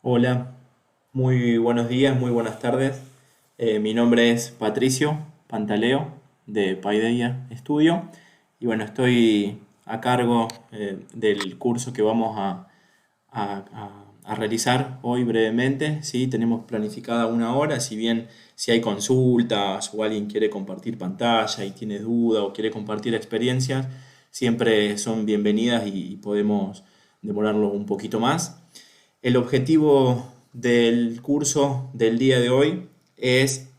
Hola, muy buenos días, muy buenas tardes. Mi nombre es Patricio Pantaleo de Paideia Estudio y bueno, estoy a cargo del curso que vamos a realizar hoy brevemente. ¿Sí? Tenemos planificada una hora, si bien si hay consultas o alguien quiere compartir pantalla y tiene duda o quiere compartir experiencias, siempre son bienvenidas y podemos demorarlo un poquito más. El objetivo del curso del día de hoy es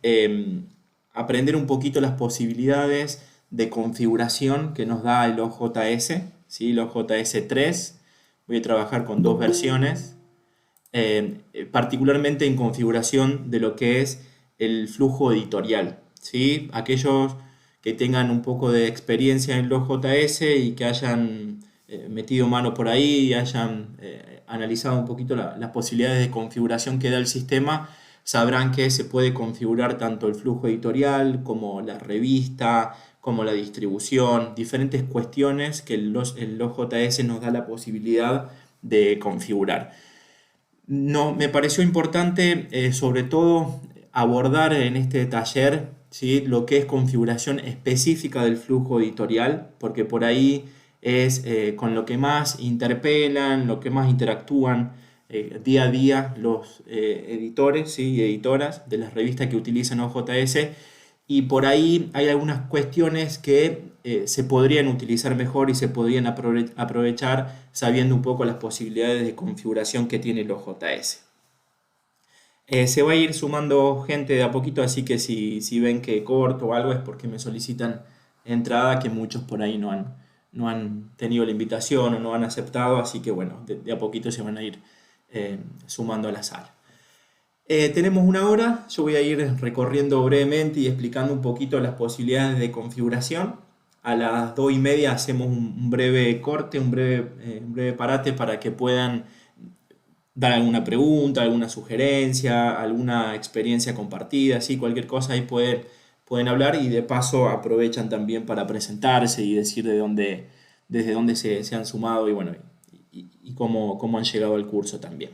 aprender un poquito las posibilidades de configuración que nos da el OJS, ¿sí? El OJS 3. Voy a trabajar con dos versiones, particularmente en configuración de lo que es el flujo editorial, ¿sí? Aquellos que tengan un poco de experiencia en los JS y que hayan metido mano por ahí y hayan analizado un poquito las posibilidades de configuración que da el sistema, sabrán que se puede configurar tanto el flujo editorial como la revista, como la distribución, diferentes cuestiones que el OJS nos da la posibilidad de configurar. No, me pareció importante, sobre todo, abordar en este taller, ¿sí? Lo que es configuración específica del flujo editorial, porque por ahí es con lo que más interpelan, lo que más interactúan día a día los editores, ¿sí? Y editoras de las revistas que utilizan OJS, y por ahí hay algunas cuestiones que se podrían utilizar mejor y se podrían aprovechar sabiendo un poco las posibilidades de configuración que tiene el OJS. Se va a ir sumando gente de a poquito, así que si ven que corto o algo es porque me solicitan entrada, que muchos por ahí no han tenido la invitación o no han aceptado, así que bueno, de a poquito se van a ir sumando a la sala. Tenemos una hora, yo voy a ir recorriendo brevemente y explicando un poquito las posibilidades de configuración. A las 2:30 hacemos un breve corte, un breve parate para que puedan dar alguna pregunta, alguna sugerencia, alguna experiencia compartida, ¿sí? Cualquier cosa ahí pueden hablar y de paso aprovechan también para presentarse y decir desde dónde se han sumado y bueno, y cómo han llegado al curso también.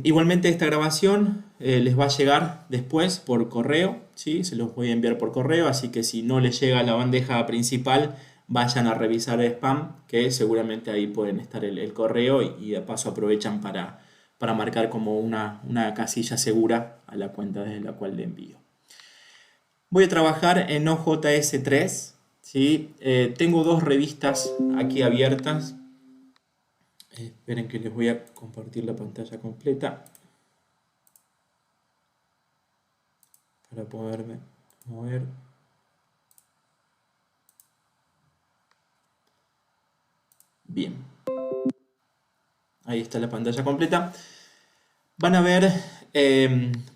Igualmente esta grabación les va a llegar después por correo, ¿sí? Se los voy a enviar por correo, así que si no les llega a la bandeja principal, vayan a revisar el spam, que seguramente ahí pueden estar el correo y de paso aprovechan para marcar como una casilla segura a la cuenta desde la cual le envío. Voy a trabajar en OJS 3, ¿sí? Tengo dos revistas aquí abiertas. Esperen que les voy a compartir la pantalla completa para poderme mover. Bien, ahí está la pantalla completa. Van a ver,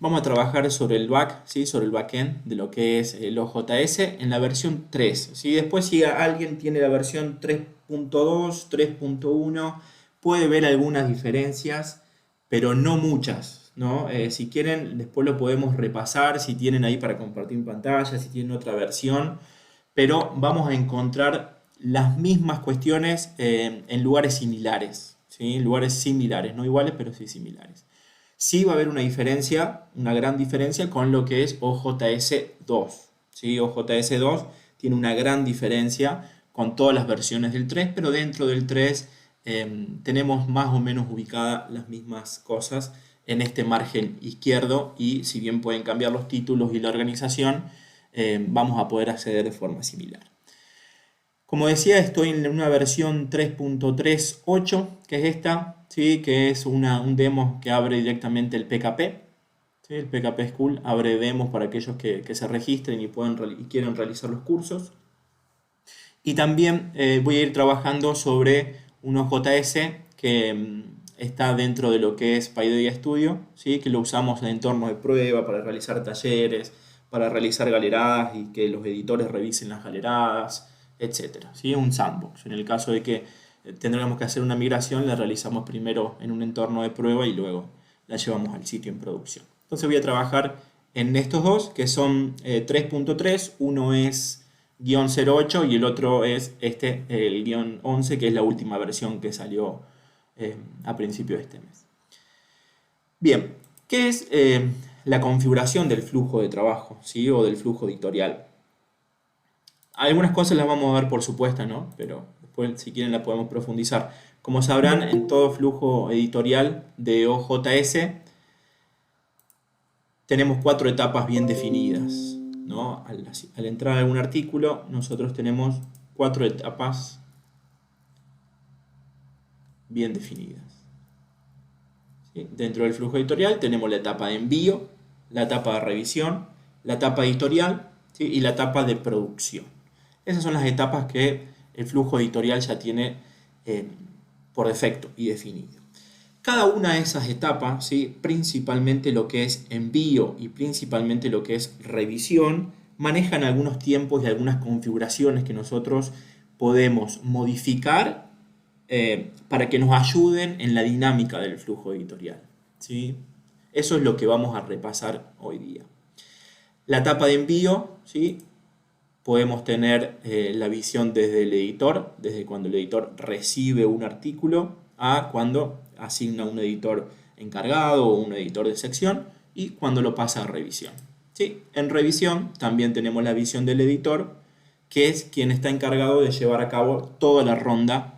vamos a trabajar sobre el back, ¿sí? Sobre el backend de lo que es el OJS en la versión 3, ¿sí? Después si alguien tiene la versión 3.2, 3.1, puede ver algunas diferencias, pero no muchas, ¿no? Si quieren, después lo podemos repasar, si tienen ahí para compartir pantalla, si tienen otra versión, pero vamos a encontrar las mismas cuestiones en lugares similares, ¿sí? En lugares similares, no iguales, pero sí similares. Sí va a haber una diferencia, una gran diferencia con lo que es OJS 2, ¿sí? OJS 2 tiene una gran diferencia con todas las versiones del 3, pero dentro del 3 tenemos más o menos ubicadas las mismas cosas en este margen izquierdo y si bien pueden cambiar los títulos y la organización, vamos a poder acceder de forma similar. Como decía, estoy en una versión 3.38, que es esta, ¿sí? Que es un demo que abre directamente el PKP. ¿Sí? El PKP School abre demos para aquellos que se registren y quieran realizar los cursos. Y también voy a ir trabajando sobre un OJS que está dentro de lo que es Paideia Studio, ¿sí? Que lo usamos en entornos de prueba para realizar talleres, para realizar galeradas y que los editores revisen las galeradas, etcétera, ¿sí? Un sandbox. En el caso de que tendríamos que hacer una migración, la realizamos primero en un entorno de prueba y luego la llevamos al sitio en producción. Entonces voy a trabajar en estos dos, que son 3.3, uno es guión 08 y el otro es el guión 11, que es la última versión que salió a principio de este mes. Bien, ¿qué es la configuración del flujo de trabajo, ¿sí? O del flujo editorial? Algunas cosas las vamos a ver por supuesto, ¿no? Pero después, si quieren, la podemos profundizar. Como sabrán, en todo flujo editorial de OJS tenemos 4 etapas bien definidas, ¿no? Al entrar a algún artículo, nosotros tenemos 4 etapas bien definidas. ¿Sí? Dentro del flujo editorial tenemos la etapa de envío, la etapa de revisión, la etapa editorial, ¿sí? Y la etapa de producción. Esas son las etapas que el flujo editorial ya tiene por defecto y definido. Cada una de esas etapas, ¿sí? Principalmente lo que es envío y principalmente lo que es revisión, manejan algunos tiempos y algunas configuraciones que nosotros podemos modificar para que nos ayuden en la dinámica del flujo editorial, ¿sí? Eso es lo que vamos a repasar hoy día. La etapa de envío, ¿sí? Podemos tener la visión desde el editor, desde cuando el editor recibe un artículo a cuando asigna un editor encargado o un editor de sección y cuando lo pasa a revisión. ¿Sí? En revisión también tenemos la visión del editor, que es quien está encargado de llevar a cabo toda la ronda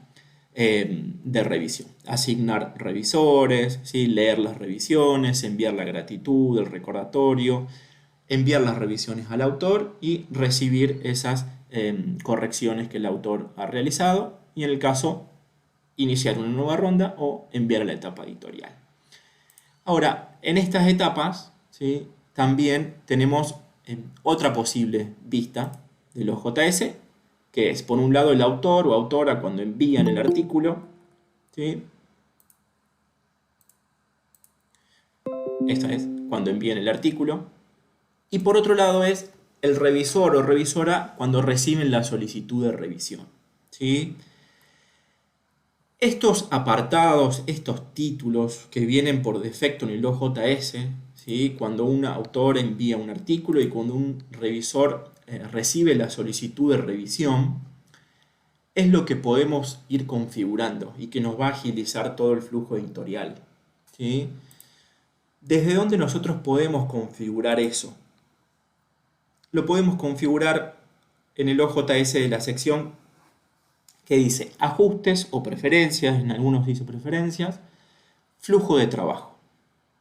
de revisión. Asignar revisores, ¿sí? Leer las revisiones, enviar la gratitud, el recordatorio, enviar las revisiones al autor y recibir esas correcciones que el autor ha realizado y en el caso iniciar una nueva ronda o enviar a la etapa editorial. Ahora, en estas etapas, ¿sí? También tenemos otra posible vista de los JS, que es por un lado el autor o autora cuando envían el artículo, ¿sí? Esta es cuando envían el artículo. Y por otro lado es el revisor o revisora cuando reciben la solicitud de revisión, ¿sí? Estos apartados, estos títulos que vienen por defecto en el OJS, ¿sí? Cuando un autor envía un artículo y cuando un revisor recibe la solicitud de revisión, es lo que podemos ir configurando y que nos va a agilizar todo el flujo editorial, ¿sí? ¿Desde dónde nosotros podemos configurar eso? Lo podemos configurar en el OJS de la sección que dice ajustes o preferencias, en algunos dice preferencias, flujo de trabajo.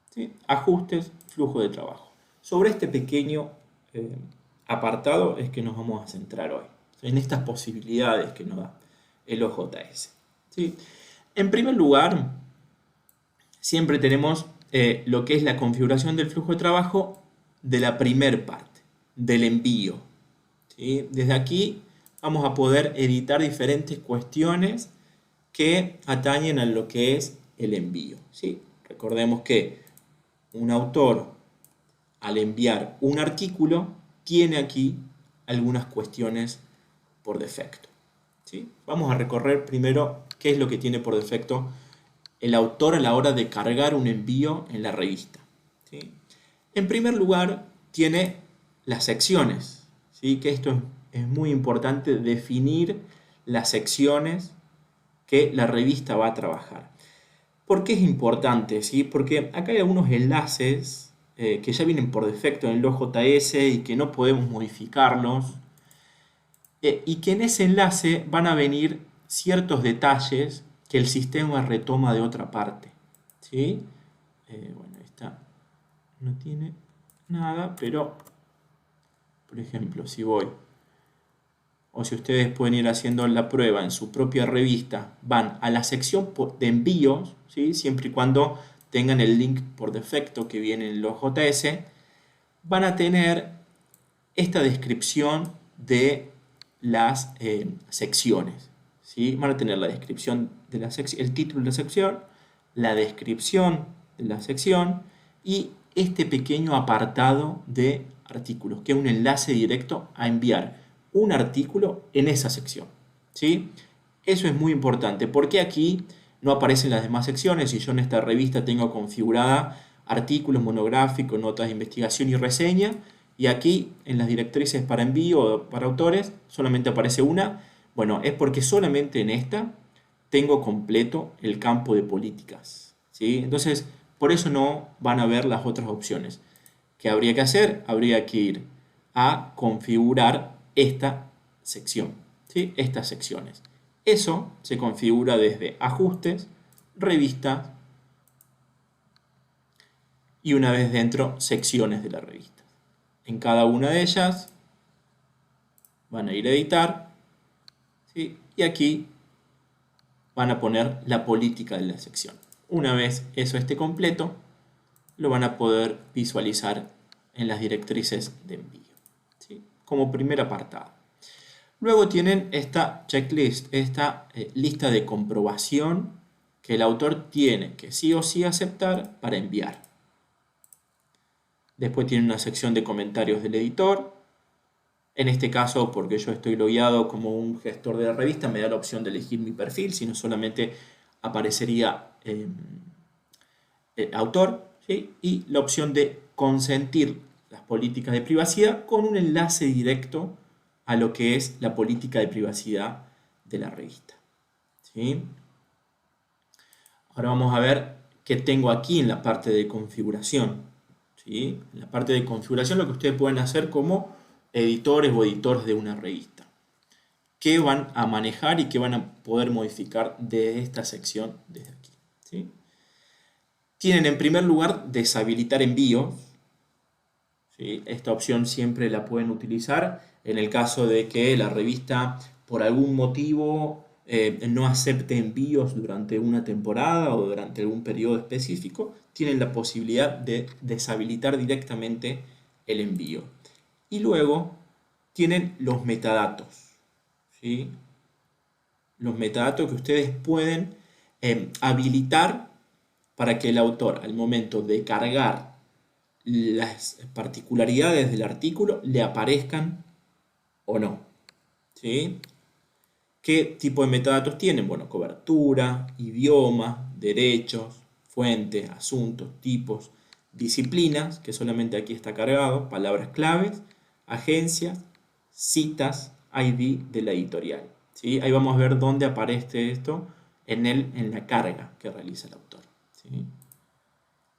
¿Sí? Ajustes, flujo de trabajo. Sobre este pequeño apartado es que nos vamos a centrar hoy, en estas posibilidades que nos da el OJS. ¿Sí? En primer lugar, siempre tenemos lo que es la configuración del flujo de trabajo de la primer parte, del envío. ¿Sí? Desde aquí vamos a poder editar diferentes cuestiones que atañen a lo que es el envío. ¿Sí? Recordemos que un autor, al enviar un artículo, tiene aquí algunas cuestiones por defecto. ¿Sí? Vamos a recorrer primero qué es lo que tiene por defecto el autor a la hora de cargar un envío en la revista. ¿Sí? En primer lugar, tiene las secciones, ¿sí? Que esto es muy importante, definir las secciones que la revista va a trabajar. ¿Por qué es importante? ¿Sí? Porque acá hay algunos enlaces que ya vienen por defecto en el OJS y que no podemos modificarlos, y que en ese enlace van a venir ciertos detalles que el sistema retoma de otra parte. ¿Sí? Bueno, esta no tiene nada, pero por ejemplo, si voy, o si ustedes pueden ir haciendo la prueba en su propia revista, van a la sección de envíos, ¿sí? Siempre y cuando tengan el link por defecto que viene en los JS, van a tener esta descripción de las secciones. ¿Sí? Van a tener la descripción de la sección, el título de la sección, la descripción de la sección y este pequeño apartado de artículos, que es un enlace directo a enviar un artículo en esa sección. ¿Sí? Eso es muy importante, porque aquí no aparecen las demás secciones. Si yo en esta revista tengo configurada artículos, monográficos, notas de investigación y reseña, y aquí en las directrices para envío para autores solamente aparece una, bueno, es porque solamente en esta tengo completo el campo de políticas. ¿Sí? Entonces, Por eso no van a ver las otras opciones. ¿Qué habría que hacer? Habría que ir a configurar esta sección, ¿sí? Estas secciones. Eso se configura desde Ajustes, Revistas y una vez dentro, Secciones de la revista. En cada una de ellas van a ir a Editar, ¿sí? Y aquí van a poner la política de la sección. Una vez eso esté completo, lo van a poder visualizar en las directrices de envío, ¿sí? Como primer apartado. Luego tienen esta checklist, esta lista de comprobación que el autor tiene que sí o sí aceptar para enviar. Después tiene una sección de comentarios del editor. En este caso, porque yo estoy logueado como un gestor de la revista, me da la opción de elegir mi perfil, si no solamente aparecería autor, ¿sí? Y la opción de consentir las políticas de privacidad con un enlace directo a lo que es la política de privacidad de la revista, ¿sí? Ahora vamos a ver qué tengo aquí en la parte de configuración, ¿sí? En la parte de configuración lo que ustedes pueden hacer como editores o editores de una revista. ¿Qué van a manejar y qué van a poder modificar de esta sección desde aquí, ¿sí? Tienen en primer lugar deshabilitar envíos, ¿sí? Esta opción siempre la pueden utilizar en el caso de que la revista por algún motivo no acepte envíos durante una temporada o durante algún periodo específico, tienen la posibilidad de deshabilitar directamente el envío. Y luego tienen los metadatos, ¿sí? Los metadatos que ustedes pueden habilitar para que el autor, al momento de cargar las particularidades del artículo, le aparezcan o no, ¿sí? ¿Qué tipo de metadatos tienen? Bueno, cobertura, idioma, derechos, fuentes, asuntos, tipos, disciplinas, que solamente aquí está cargado, palabras claves, agencias, citas, ID de la editorial, ¿sí? Ahí vamos a ver dónde aparece esto en la carga que realiza el autor, ¿sí?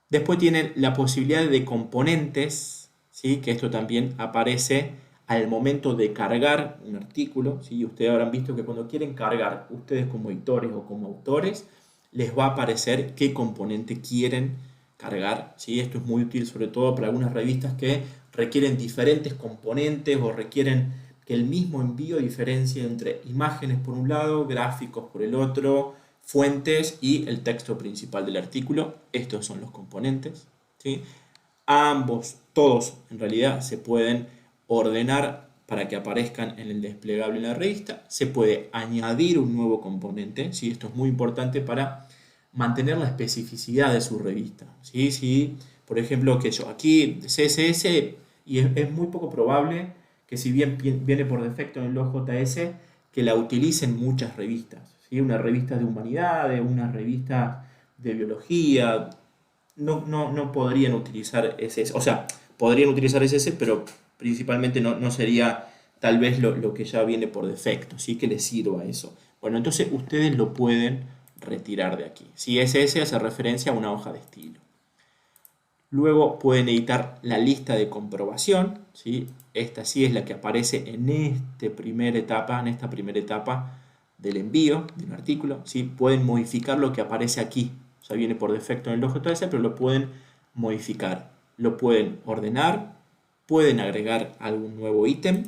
Después tienen la posibilidad de componentes, ¿sí? Que esto también aparece al momento de cargar un artículo, ¿sí? Ustedes habrán visto que cuando quieren cargar, ustedes como editores o como autores, les va a aparecer qué componente quieren cargar, ¿sí? Esto es muy útil sobre todo para algunas revistas que requieren diferentes componentes o requieren que el mismo envío diferencie entre imágenes por un lado, gráficos por el otro, fuentes y el texto principal del artículo. Estos son los componentes, ¿sí? Ambos, todos en realidad se pueden ordenar para que aparezcan en el desplegable en la revista. Se puede añadir un nuevo componente, ¿sí? Esto es muy importante para mantener la especificidad de su revista, ¿sí? Si, por ejemplo, que yo aquí CSS, y es muy poco probable que si bien viene por defecto en el OJS, que la utilicen muchas revistas, ¿sí? Una revista de humanidades, una revista de biología, no podrían utilizar SS, o sea, podrían utilizar SS, pero principalmente no sería tal vez lo que ya viene por defecto, ¿sí? Que les sirva eso. Bueno, entonces ustedes lo pueden retirar de aquí. Si SS hace referencia a una hoja de estilo. Luego pueden editar la lista de comprobación, ¿sí? Esta sí es la que aparece en esta primera etapa del envío de un artículo, ¿sí? Pueden modificar lo que aparece aquí. Ya viene por defecto en el OJS, pero lo pueden modificar. Lo pueden ordenar, pueden agregar algún nuevo ítem,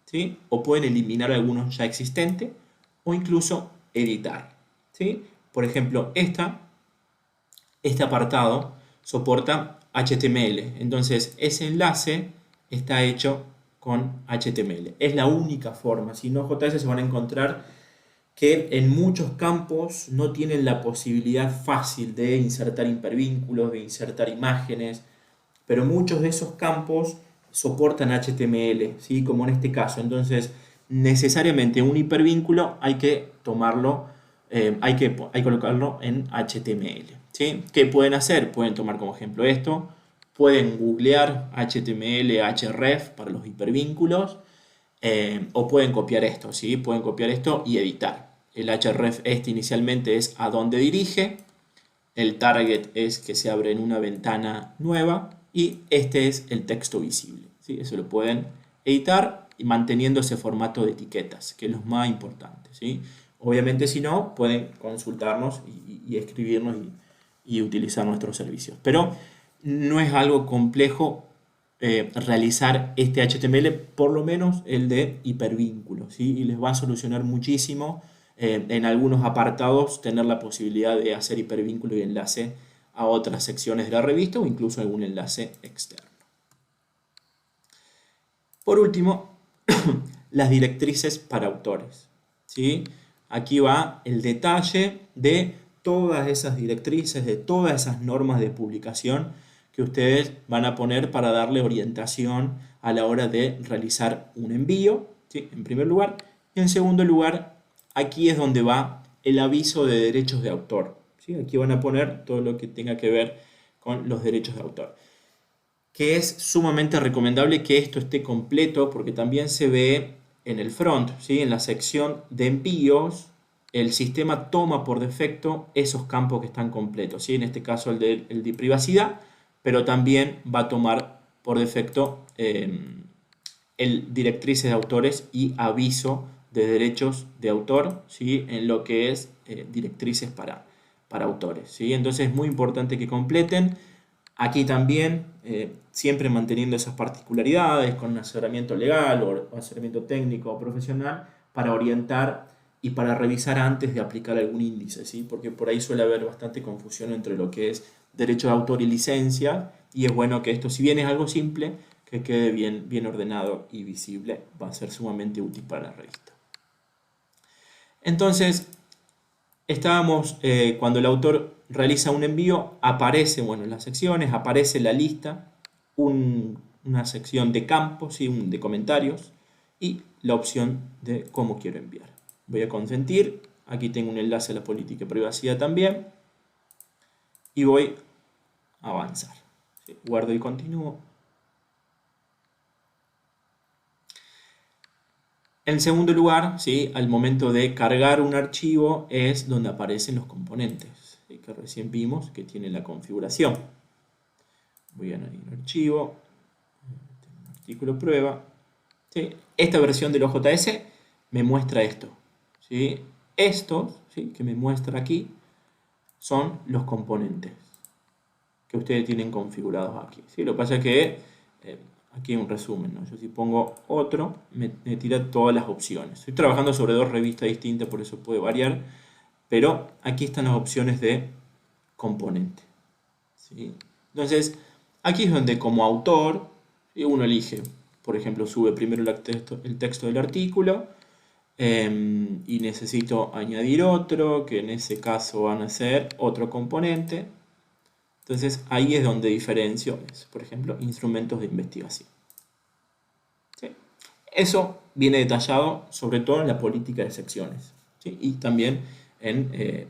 ¿sí? O pueden eliminar algunos ya existentes o incluso editar, ¿sí? Por ejemplo, este apartado soporta HTML. Entonces, ese enlace está hecho con HTML. Es la única forma. Si no, JS se van a encontrar que en muchos campos no tienen la posibilidad fácil de insertar hipervínculos, de insertar imágenes, pero muchos de esos campos soportan HTML, ¿sí? Como en este caso. Entonces, necesariamente un hipervínculo hay que tomarlo, hay que colocarlo en HTML, ¿sí? ¿Qué pueden hacer? Pueden tomar como ejemplo esto, pueden googlear HTML, href para los hipervínculos, o pueden copiar esto, ¿sí? Pueden copiar esto y editar. El href inicialmente es a dónde dirige, el target es que se abre en una ventana nueva y este es el texto visible, ¿sí? Eso lo pueden editar y manteniendo ese formato de etiquetas, que es lo más importante, ¿sí? Obviamente si no, pueden consultarnos y escribirnos y utilizar nuestros servicios. Pero no es algo complejo realizar este HTML, por lo menos el de hipervínculos, ¿sí? Y les va a solucionar muchísimo en algunos apartados tener la posibilidad de hacer hipervínculo y enlace a otras secciones de la revista o incluso algún enlace externo. Por último, las directrices para autores, ¿sí? Aquí va el detalle de todas esas directrices, de todas esas normas de publicación que ustedes van a poner para darle orientación a la hora de realizar un envío, ¿sí? En primer lugar. Y en segundo lugar, aquí es donde va el aviso de derechos de autor, ¿sí? Aquí van a poner todo lo que tenga que ver con los derechos de autor, que es sumamente recomendable que esto esté completo porque también se ve en el front, ¿sí? En la sección de envíos, el sistema toma por defecto esos campos que están completos, ¿sí? En este caso el de privacidad, pero también va a tomar por defecto el directrices de autores y aviso de derechos de autor, ¿sí? En lo que es directrices para autores, ¿sí? Entonces es muy importante que completen. Aquí también, siempre manteniendo esas particularidades con un asesoramiento legal o asesoramiento técnico o profesional para orientar y para revisar antes de aplicar algún índice, ¿sí? Porque por ahí suele haber bastante confusión entre lo que es derecho de autor y licencia, y es bueno que esto, si bien es algo simple, que quede bien ordenado y visible, va a ser sumamente útil para la revista. Entonces, estábamos, cuando el autor realiza un envío, aparece, bueno, en las secciones, aparece la lista, una sección de campos, ¿sí? De comentarios, y la opción de cómo quiero enviar. Voy a consentir, aquí tengo un enlace a la política de privacidad también, y voy a avanzar, ¿sí? Guardo y continúo. En segundo lugar, ¿sí? Al momento de cargar un archivo es donde aparecen los componentes, ¿sí? Que recién vimos que tiene la configuración. Voy a añadir un archivo, un artículo prueba, ¿sí? Esta versión del OJS me muestra esto, ¿sí? Estos, ¿sí? Que me muestra aquí son los componentes que ustedes tienen configurados aquí, ¿sí? Lo que pasa es que aquí hay un resumen, ¿no? Yo si pongo otro, me tira todas las opciones. Estoy trabajando sobre dos revistas distintas, por eso puede variar, pero aquí están las opciones de componente, ¿sí? Entonces, aquí es donde como autor uno elige, por ejemplo, sube primero el texto del artículo y necesito añadir otro, que en ese caso van a ser otro componente. Entonces ahí es donde diferencio, por ejemplo, instrumentos de investigación. ¿Sí? Eso viene detallado sobre todo en la política de secciones, ¿sí? Y también en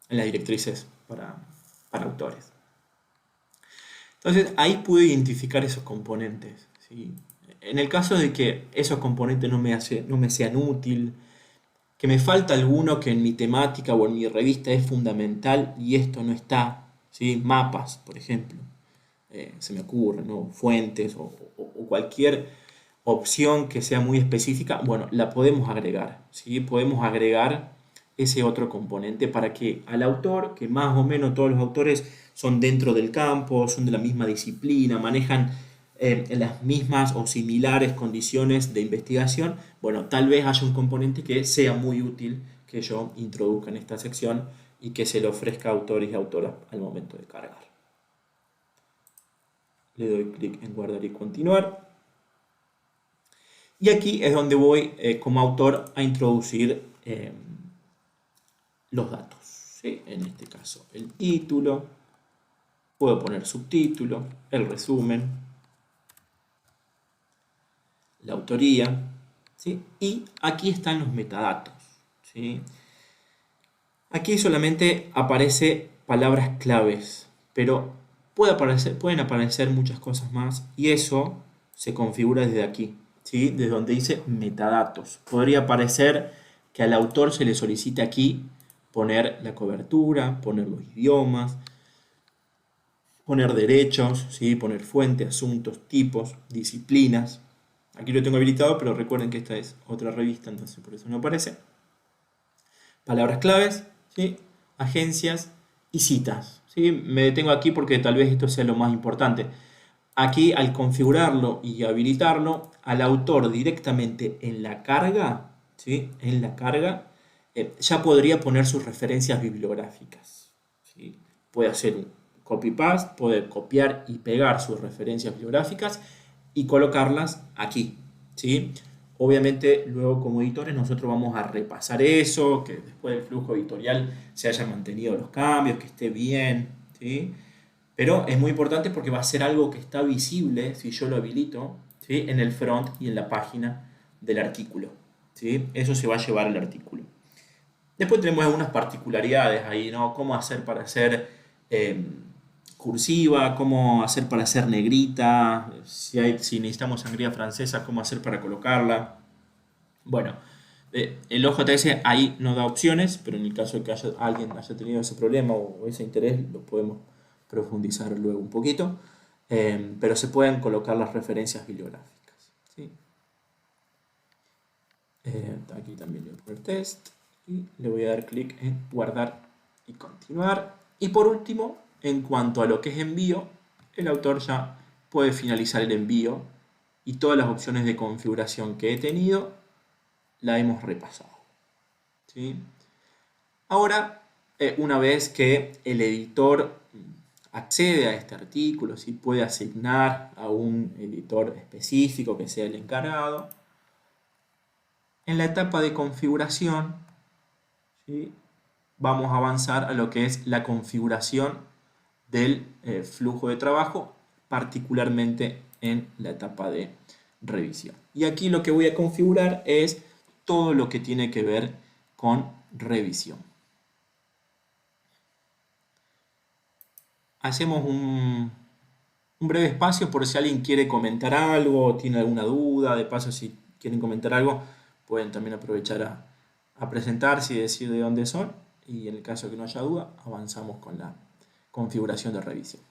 las directrices para autores. Entonces ahí pude identificar esos componentes, ¿sí? En el caso de que esos componentes no me sean útiles, que me falta alguno que en mi temática o en mi revista es fundamental y esto no está, ¿sí? Mapas, por ejemplo, se me ocurre, ¿no? Fuentes o cualquier opción que sea muy específica, bueno, la podemos agregar, ¿sí? Podemos agregar ese otro componente para que al autor, que más o menos todos los autores son dentro del campo, son de la misma disciplina, manejan las mismas o similares condiciones de investigación, bueno, tal vez haya un componente que sea muy útil que yo introduzca en esta sección y que se le ofrezca a autores y autoras al momento de cargar. Le doy clic en guardar y continuar. Y aquí es donde voy como autor a introducir los datos, ¿sí? En este caso el título, puedo poner subtítulo, el resumen, la autoría, ¿sí? Y aquí están los metadatos, ¿sí? Aquí solamente aparece palabras claves, pero pueden aparecer muchas cosas más y eso se configura desde aquí, ¿sí? Desde donde dice metadatos. Podría aparecer que al autor se le solicite aquí poner la cobertura, poner los idiomas, poner derechos, ¿sí? Poner fuente, asuntos, tipos, disciplinas. Aquí lo tengo habilitado, pero recuerden que esta es otra revista, entonces por eso no aparece. Palabras claves, ¿sí? Agencias y citas, ¿sí? Me detengo aquí porque tal vez esto sea lo más importante. Aquí, al configurarlo y habilitarlo, al autor directamente en la carga, ¿sí? En la carga, ya podría poner sus referencias bibliográficas, ¿sí? Puede hacer un copy-paste, puede copiar y pegar sus referencias bibliográficas y colocarlas aquí, ¿sí? Obviamente, luego como editores nosotros vamos a repasar eso, que después del flujo editorial se hayan mantenido los cambios, que esté bien, ¿sí? Pero es muy importante porque va a ser algo que está visible, si yo lo habilito, ¿sí? En el front y en la página del artículo, ¿sí? Eso se va a llevar al artículo. Después tenemos algunas particularidades ahí, ¿no? Cómo hacer para hacer eh, cursiva, cómo hacer para hacer negrita, si necesitamos sangría francesa, cómo hacer para colocarla. Bueno, el OJS ahí no da opciones, pero en el caso de que alguien haya tenido ese problema o ese interés, lo podemos profundizar luego un poquito. Pero se pueden colocar las referencias bibliográficas, ¿sí? Aquí también le voy a poner test y le voy a dar clic en guardar y continuar. Y por último, en cuanto a lo que es envío, el autor ya puede finalizar el envío y todas las opciones de configuración que he tenido la hemos repasado, ¿sí? Ahora, una vez que el editor accede a este artículo, ¿sí? Puede asignar a un editor específico que sea el encargado. En la etapa de configuración, ¿sí? Vamos a avanzar a lo que es la configuración del flujo de trabajo, particularmente en la etapa de revisión. Y aquí lo que voy a configurar es todo lo que tiene que ver con revisión. Hacemos un breve espacio por si alguien quiere comentar algo o tiene alguna duda. De paso, si quieren comentar algo, pueden también aprovechar a presentarse y decir de dónde son. Y en el caso de que no haya duda, avanzamos con la configuración de revisión.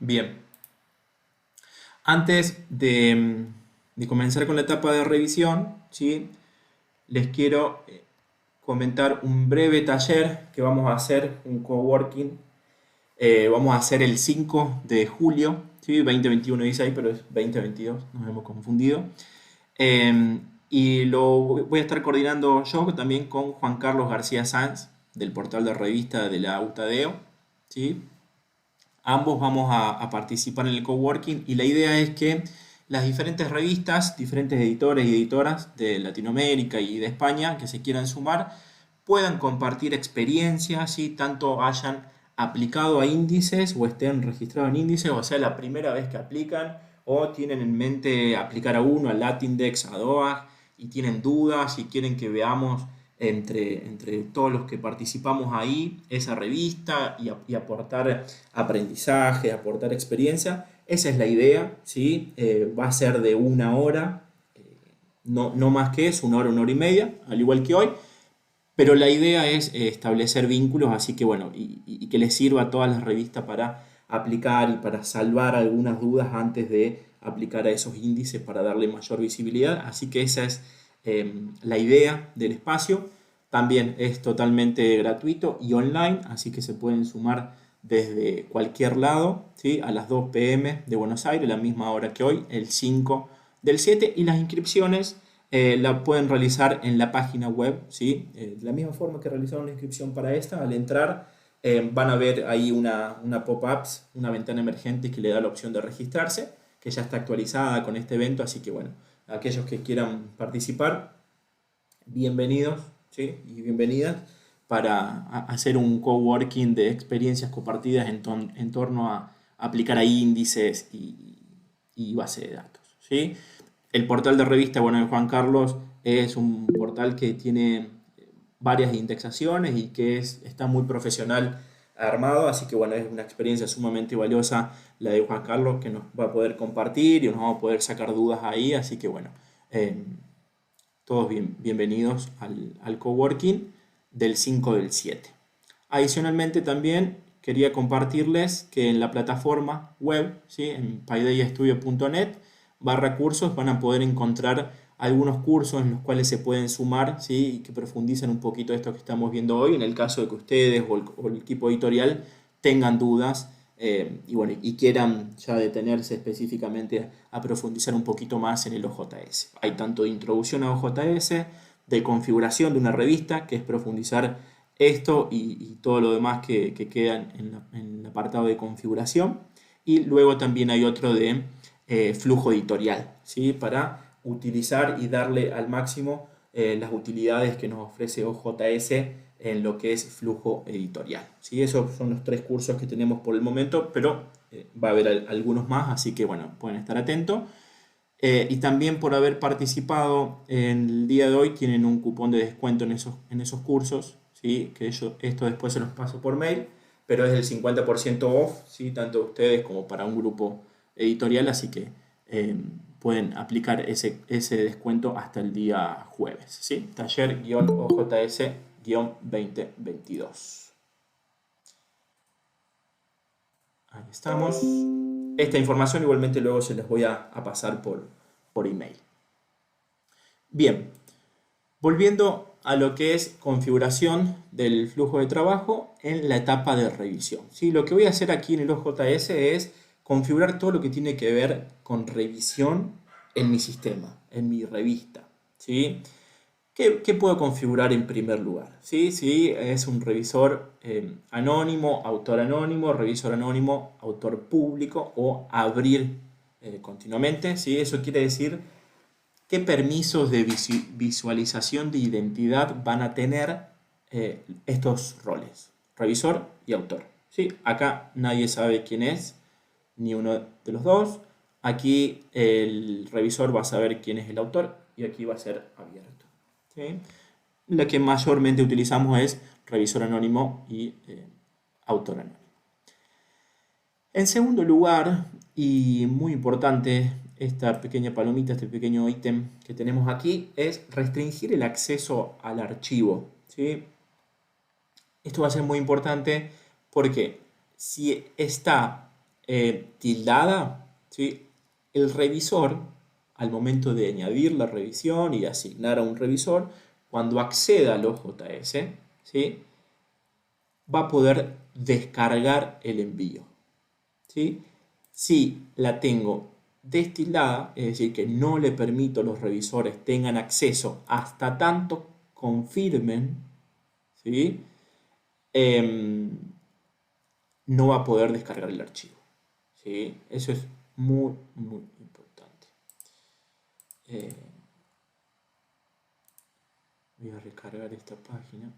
Bien, antes de comenzar con la etapa de revisión, ¿sí? Les quiero comentar un breve taller que vamos a hacer, un coworking. Vamos a hacer el 5 de julio, ¿sí? 2021 dice ahí, pero es 2022, nos hemos confundido. Y lo voy a estar coordinando yo también con Juan Carlos García Sanz, del portal de revista de la UTADEO, ¿sí? Ambos vamos a participar en el coworking y la idea es que las diferentes revistas, diferentes editores y editoras de Latinoamérica y de España que se quieran sumar puedan compartir experiencias, ¿sí? Tanto hayan aplicado a índices o estén registrados en índices, o sea, la primera vez que aplican o tienen en mente aplicar a uno, a Latindex, a DOAG y tienen dudas y quieren que veamos entre todos los que participamos ahí esa revista y aportar aprendizaje, aportar experiencia. Esa es la idea, ¿sí? Va a ser de 1 hora, no más que eso, 1 hora y media, al igual que hoy. Pero la idea es establecer vínculos, así que bueno, y que les sirva a todas las revistas para aplicar y para salvar algunas dudas antes de aplicar a esos índices para darle mayor visibilidad. Así que esa es la idea del espacio. También es totalmente gratuito y online, así que se pueden sumar desde cualquier lado, ¿sí? A las 2 p.m. de Buenos Aires, la misma hora que hoy, el 5 del 7, y las inscripciones la pueden realizar en la página web, ¿sí? De la misma forma que realizaron la inscripción para esta, al entrar van a ver ahí una pop-ups, una ventana emergente que le da la opción de registrarse, que ya está actualizada con este evento, así que bueno, aquellos que quieran participar, bienvenidos, ¿sí? Y bienvenidas para hacer un coworking de experiencias compartidas en torno aplicar a índices y base de datos, ¿sí? El portal de revista, bueno, de Juan Carlos es un portal que tiene varias indexaciones y que está muy profesional armado, así que bueno, es una experiencia sumamente valiosa la de Juan Carlos que nos va a poder compartir y nos vamos a poder sacar dudas ahí, así que bueno, todos bienvenidos al coworking del 5 del 7. Adicionalmente también quería compartirles que en la plataforma web, ¿sí? En paydaystudio.net/cursos van a poder encontrar algunos cursos en los cuales se pueden sumar, ¿sí? Y que profundizan un poquito esto que estamos viendo hoy, en el caso de que ustedes o el equipo editorial tengan dudas y, bueno, y quieran ya detenerse específicamente a profundizar un poquito más en el OJS. Hay tanto de introducción a OJS, de configuración de una revista, que es profundizar esto y todo lo demás que queda en el apartado de configuración. Y luego también hay otro de flujo editorial, ¿sí? Para utilizar y darle al máximo las utilidades que nos ofrece OJS en lo que es flujo editorial, ¿sí? Esos son los 3 cursos que tenemos por el momento, pero va a haber algunos más, así que bueno, pueden estar atentos. Y también por haber participado en el día de hoy tienen un cupón de descuento en esos cursos, ¿sí? Que esto después se los paso por mail, pero es del 50% off, ¿sí? Tanto ustedes como para un grupo editorial, así que pueden aplicar ese descuento hasta el día jueves, ¿sí? Taller-OJS-2022. Ahí estamos. Esta información igualmente luego se las voy a pasar por email. Bien, volviendo a lo que es configuración del flujo de trabajo en la etapa de revisión, ¿sí? Lo que voy a hacer aquí en el OJS es configurar todo lo que tiene que ver con revisión en mi sistema, en mi revista, ¿sí? ¿Qué puedo configurar en primer lugar? ¿Sí? Si es un revisor anónimo, revisor anónimo, autor público o abrir continuamente, ¿sí? Eso quiere decir qué permisos de visualización de identidad van a tener estos roles, revisor y autor, ¿sí? Acá nadie sabe quién es, ni uno de los dos. Aquí el revisor va a saber quién es el autor y aquí va a ser abierto, ¿sí? La que mayormente utilizamos es revisor anónimo y autor anónimo. En segundo lugar, y muy importante, esta pequeña palomita, este pequeño ítem que tenemos aquí, es restringir el acceso al archivo, ¿sí? Esto va a ser muy importante porque si está tildada, ¿sí? El revisor, al momento de añadir la revisión y asignar a un revisor, cuando acceda al OJS, ¿sí? Va a poder descargar el envío, ¿sí? Si la tengo destildada, es decir, que no le permito a los revisores tengan acceso hasta tanto confirmen, ¿sí? No va a poder descargar el archivo, ¿sí? Eso es muy, muy importante. Voy a recargar esta página.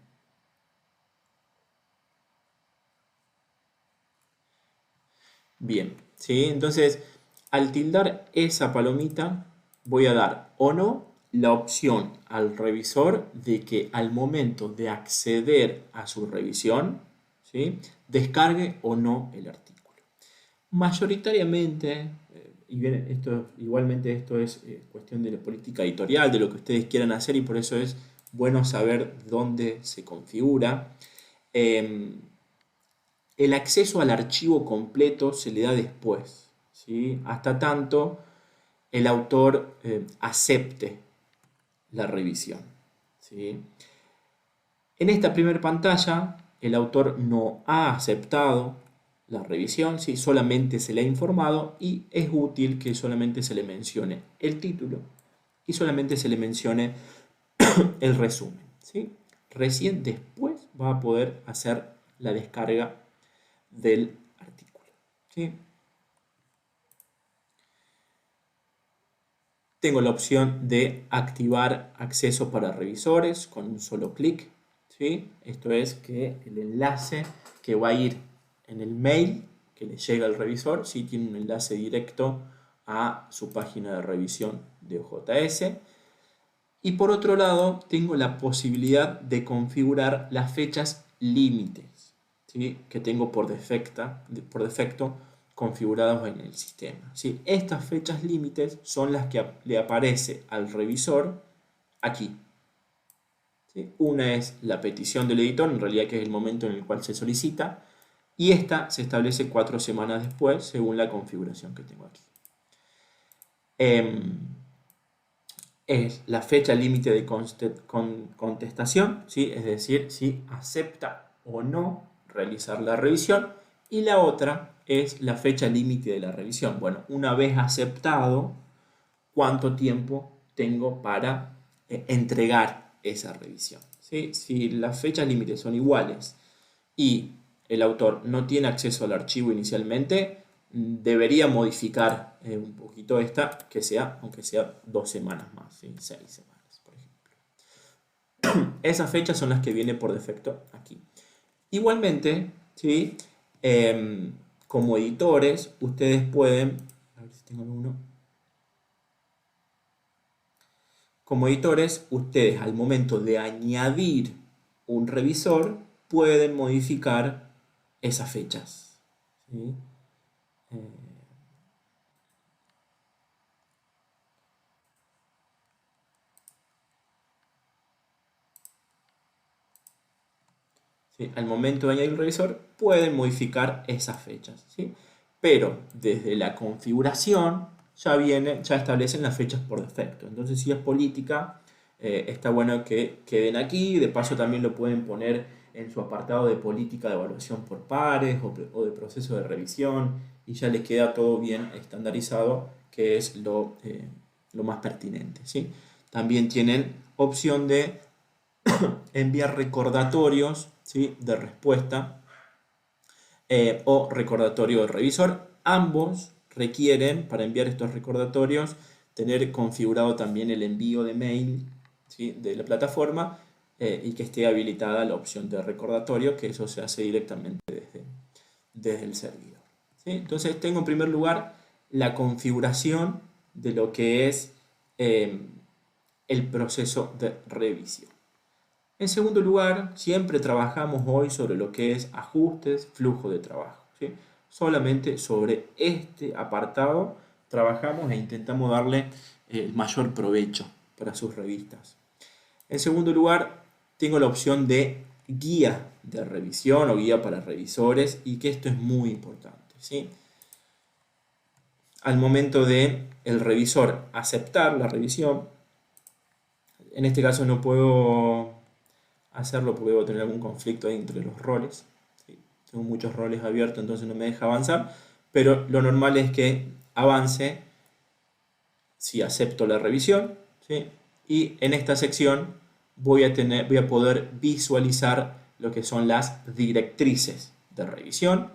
Bien, ¿sí? Entonces, al tildar esa palomita, voy a dar o no la opción al revisor de que al momento de acceder a su revisión, ¿sí? Descargue o no el artículo. Mayoritariamente, y bien, igualmente esto es cuestión de la política editorial, de lo que ustedes quieran hacer y por eso es bueno saber dónde se configura. El acceso al archivo completo se le da después, ¿sí? Hasta tanto el autor acepte la revisión, ¿sí? En esta primera pantalla el autor no ha aceptado la revisión, ¿sí? Solamente se le ha informado y es útil que solamente se le mencione el título y solamente se le mencione el resumen, ¿sí? Recién después va a poder hacer la descarga del artículo, ¿sí? Tengo la opción de activar acceso para revisores con un solo clic, ¿sí? Esto es que el enlace que va a ir en el mail que le llega al revisor, ¿sí? Tiene un enlace directo a su página de revisión de OJS. Y por otro lado, tengo la posibilidad de configurar las fechas límites, ¿sí? Que tengo por defecto configurados en el sistema, ¿sí? Estas fechas límites son las que le aparece al revisor aquí, ¿sí? Una es la petición del editor, en realidad que es el momento en el cual se solicita, y esta se establece 4 semanas después según la configuración que tengo aquí. Es la fecha límite de contestación, ¿sí? Es decir, si acepta o no realizar la revisión, y la otra es la fecha límite de la revisión. Bueno, una vez aceptado, ¿cuánto tiempo tengo para entregar esa revisión? ¿Sí? Si las fechas límites son iguales y el autor no tiene acceso al archivo inicialmente, debería modificar un poquito esta, que sea, aunque sea 2 semanas más, ¿sí? 6 semanas, por ejemplo. Esas fechas son las que vienen por defecto aquí. Igualmente, ¿sí? Como editores, ustedes pueden, a ver si tengo alguno. Como editores, ustedes al momento de añadir un revisor, pueden modificar esas fechas, ¿sí? ¿Sí? Al momento de añadir un revisor, pueden modificar esas fechas, ¿sí? Pero desde la configuración ya establecen las fechas por defecto. Entonces, si es política, está bueno que queden aquí. De paso, también lo pueden poner en su apartado de política de evaluación por pares o de proceso de revisión, y ya les queda todo bien estandarizado, que es lo más pertinente, ¿sí? También tienen opción de enviar recordatorios, ¿sí? De respuesta o recordatorio de revisor. Ambos requieren, para enviar estos recordatorios, tener configurado también el envío de mail, ¿sí? De la plataforma, y que esté habilitada la opción de recordatorio, que eso se hace directamente desde el servidor, ¿sí? Entonces tengo en primer lugar la configuración de lo que es el proceso de revisión. En segundo lugar, siempre trabajamos hoy sobre lo que es ajustes, flujo de trabajo, ¿sí? Solamente sobre este apartado trabajamos e intentamos darle el mayor provecho para sus revistas. En segundo lugar, tengo la opción de guía de revisión o guía para revisores, y que esto es muy importante, ¿sí? Al momento de el revisor aceptar la revisión, en este caso no puedo hacerlo porque debo tener algún conflicto ahí entre los roles, ¿sí? Tengo muchos roles abiertos, entonces no me deja avanzar, pero lo normal es que avance si acepto la revisión, ¿sí? Y en esta sección voy a poder visualizar lo que son las directrices de revisión.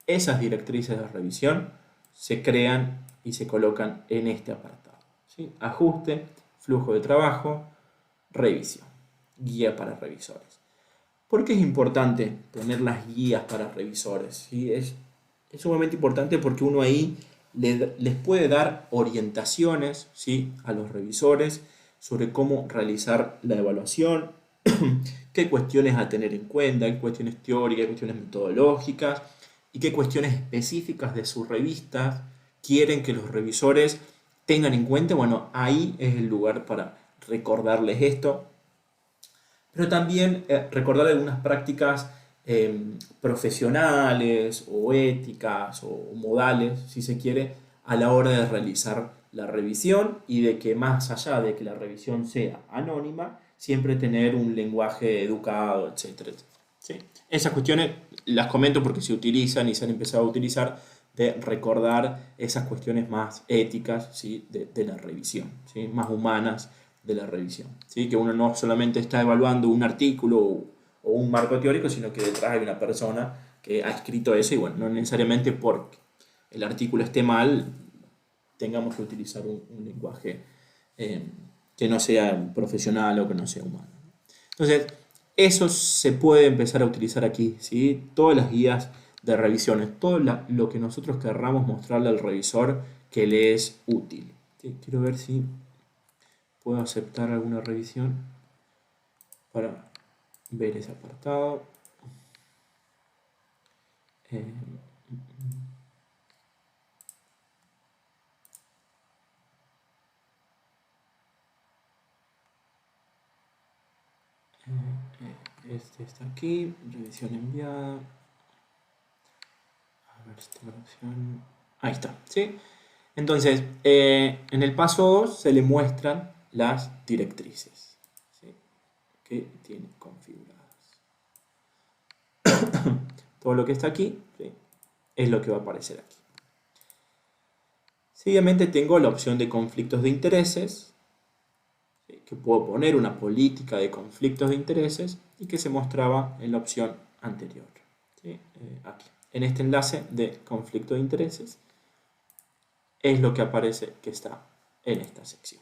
Esas directrices de revisión se crean y se colocan en este apartado, ¿sí? Ajuste, flujo de trabajo, revisión, guía para revisores. ¿Por qué es importante tener las guías para revisores? ¿Sí? Es sumamente importante porque uno ahí les puede dar orientaciones, ¿sí? A los revisores sobre cómo realizar la evaluación, qué cuestiones a tener en cuenta, qué cuestiones teóricas, qué cuestiones metodológicas, y qué cuestiones específicas de sus revistas quieren que los revisores tengan en cuenta. Bueno, ahí es el lugar para recordarles esto, pero también recordar algunas prácticas profesionales o éticas o modales, si se quiere, a la hora de realizar la revisión, y de que más allá de que la revisión sea anónima, siempre tener un lenguaje educado, etcétera, etcétera, ¿sí? Esas cuestiones las comento porque se utilizan y se han empezado a utilizar, de recordar esas cuestiones más éticas, ¿sí? de la revisión, ¿sí? Más humanas de la revisión, ¿sí? Que uno no solamente está evaluando un artículo o un marco teórico, sino que detrás hay una persona que ha escrito eso, y bueno, no necesariamente porque el artículo esté mal tengamos que utilizar un lenguaje eh, que no sea profesional o que no sea humano. Entonces, eso se puede empezar a utilizar aquí, ¿sí? Todas las guías de revisiones, todo lo que nosotros querramos mostrarle al revisor que le es útil. ¿Sí? Quiero ver si puedo aceptar alguna revisión para ver ese apartado. Este está aquí, revisión enviada. A ver si tengo la opción. Ahí está, ¿sí? Entonces, en el paso 2 se le muestran las directrices, ¿sí? Que tiene configuradas. Todo lo que está aquí, ¿sí? Es lo que va a aparecer aquí. Seguidamente tengo la opción de conflictos de intereses, ¿sí? Que puedo poner una política de conflictos de intereses y que se mostraba en la opción anterior, ¿sí? Aquí. En este enlace de conflicto de intereses es lo que aparece que está en esta sección,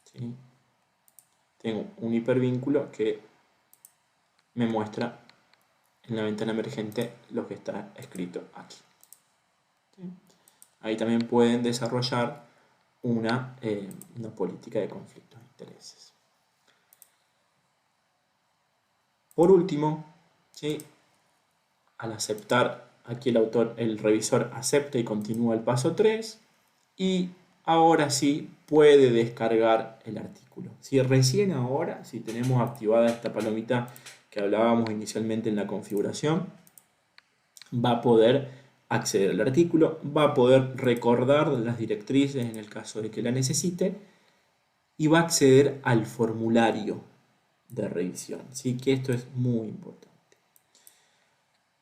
¿sí? Tengo un hipervínculo que me muestra en la ventana emergente lo que está escrito aquí, ¿sí? Ahí también pueden desarrollar una política de conflictos de intereses. Por último, ¿sí? Al aceptar, aquí el revisor acepta y continúa el paso 3 y ahora sí puede descargar el artículo. Si recién ahora, si tenemos activada esta palomita que hablábamos inicialmente en la configuración, va a poder acceder al artículo, va a poder recordar las directrices en el caso de que la necesite y va a acceder al formulario de revisión. ¿Sí? Que esto es muy importante.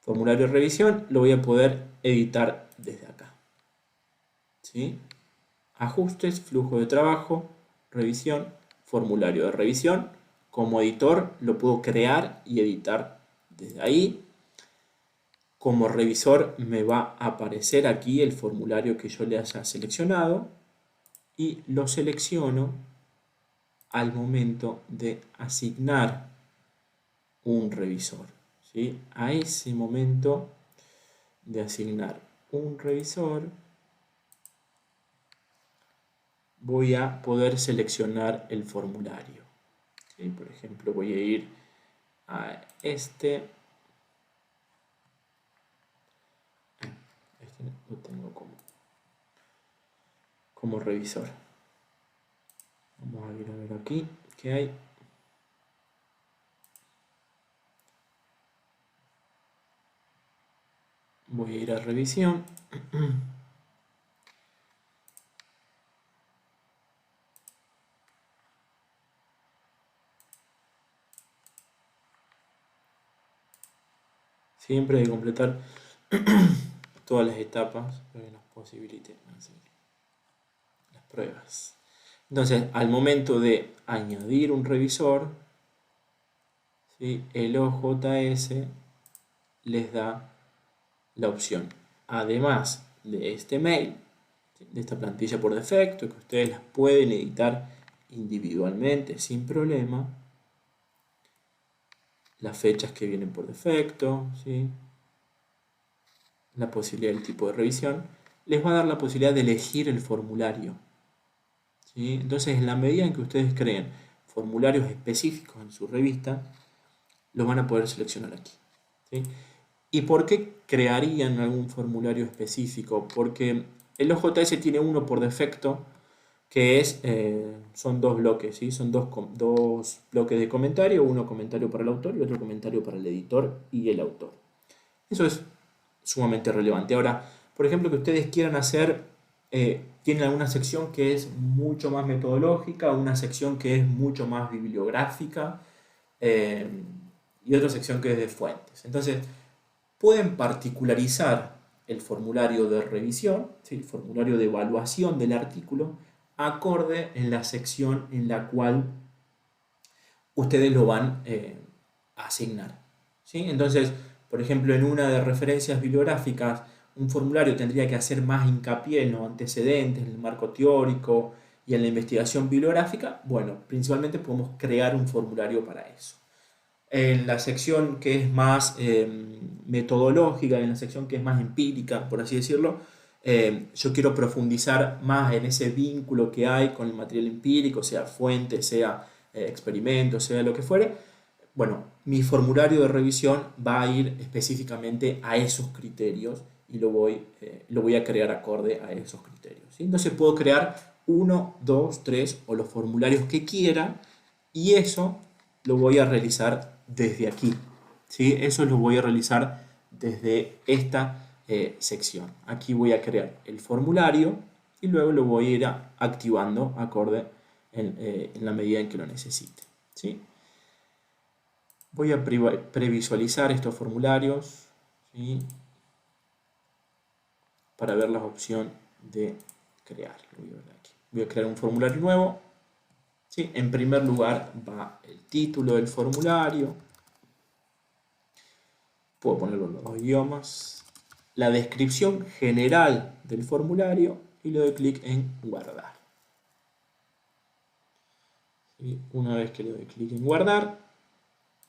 Formulario de revisión lo voy a poder editar desde acá, ¿sí? Ajustes, flujo de trabajo, revisión, formulario de revisión. Como editor lo puedo crear y editar desde ahí. Como revisor me va a aparecer aquí el formulario que yo le haya seleccionado y lo selecciono al momento de asignar un revisor, ¿sí? A ese momento de asignar un revisor voy a poder seleccionar el formulario, ¿sí? Por ejemplo, voy a ir a este lo tengo como revisor. Vamos a ir a ver aquí qué hay. Voy a ir a revisión. Siempre hay que completar todas las etapas para que nos posibilite hacer las pruebas. Entonces, al momento de añadir un revisor, ¿sí? El OJS les da la opción, además de este mail, de esta plantilla por defecto, que ustedes las pueden editar individualmente sin problema, las fechas que vienen por defecto, ¿sí? La posibilidad del tipo de revisión, les va a dar la posibilidad de elegir el formulario, ¿sí? Entonces, en la medida en que ustedes creen formularios específicos en su revista, los van a poder seleccionar aquí, ¿sí? ¿Y por qué crearían algún formulario específico? Porque el OJS tiene uno por defecto, que son dos bloques, ¿sí? Son dos bloques de comentario, uno comentario para el autor y otro comentario para el editor y el autor. Eso es sumamente relevante. Ahora, por ejemplo, que ustedes quieran hacer, tienen alguna sección que es mucho más metodológica, una sección que es mucho más bibliográfica y otra sección que es de fuentes. Entonces, pueden particularizar el formulario de revisión, ¿sí? El formulario de evaluación del artículo, acorde en la sección en la cual ustedes lo van a asignar, ¿sí? Entonces, por ejemplo, en una de referencias bibliográficas, un formulario tendría que hacer más hincapié en los antecedentes, en el marco teórico y en la investigación bibliográfica. Bueno, principalmente podemos crear un formulario para eso. En la sección que es más metodológica, en la sección que es más empírica, por así decirlo, yo quiero profundizar más en ese vínculo que hay con el material empírico, sea fuente, sea experimento, sea lo que fuere. Bueno, mi formulario de revisión va a ir específicamente a esos criterios y lo voy a crear acorde a esos criterios, ¿sí? Entonces puedo crear uno, dos, tres o los formularios que quiera y eso lo voy a realizar desde aquí, ¿sí? Eso lo voy a realizar desde esta sección. Aquí voy a crear el formulario y luego lo voy a ir activando acorde en la medida en que lo necesite, ¿sí? Voy a previsualizar estos formularios, ¿sí? Para ver la opción de crear. Voy a crear un formulario nuevo, ¿sí? En primer lugar va el título del formulario. Puedo ponerlo en los dos idiomas. La descripción general del formulario y le doy clic en guardar. ¿Sí? Una vez que le doy clic en guardar,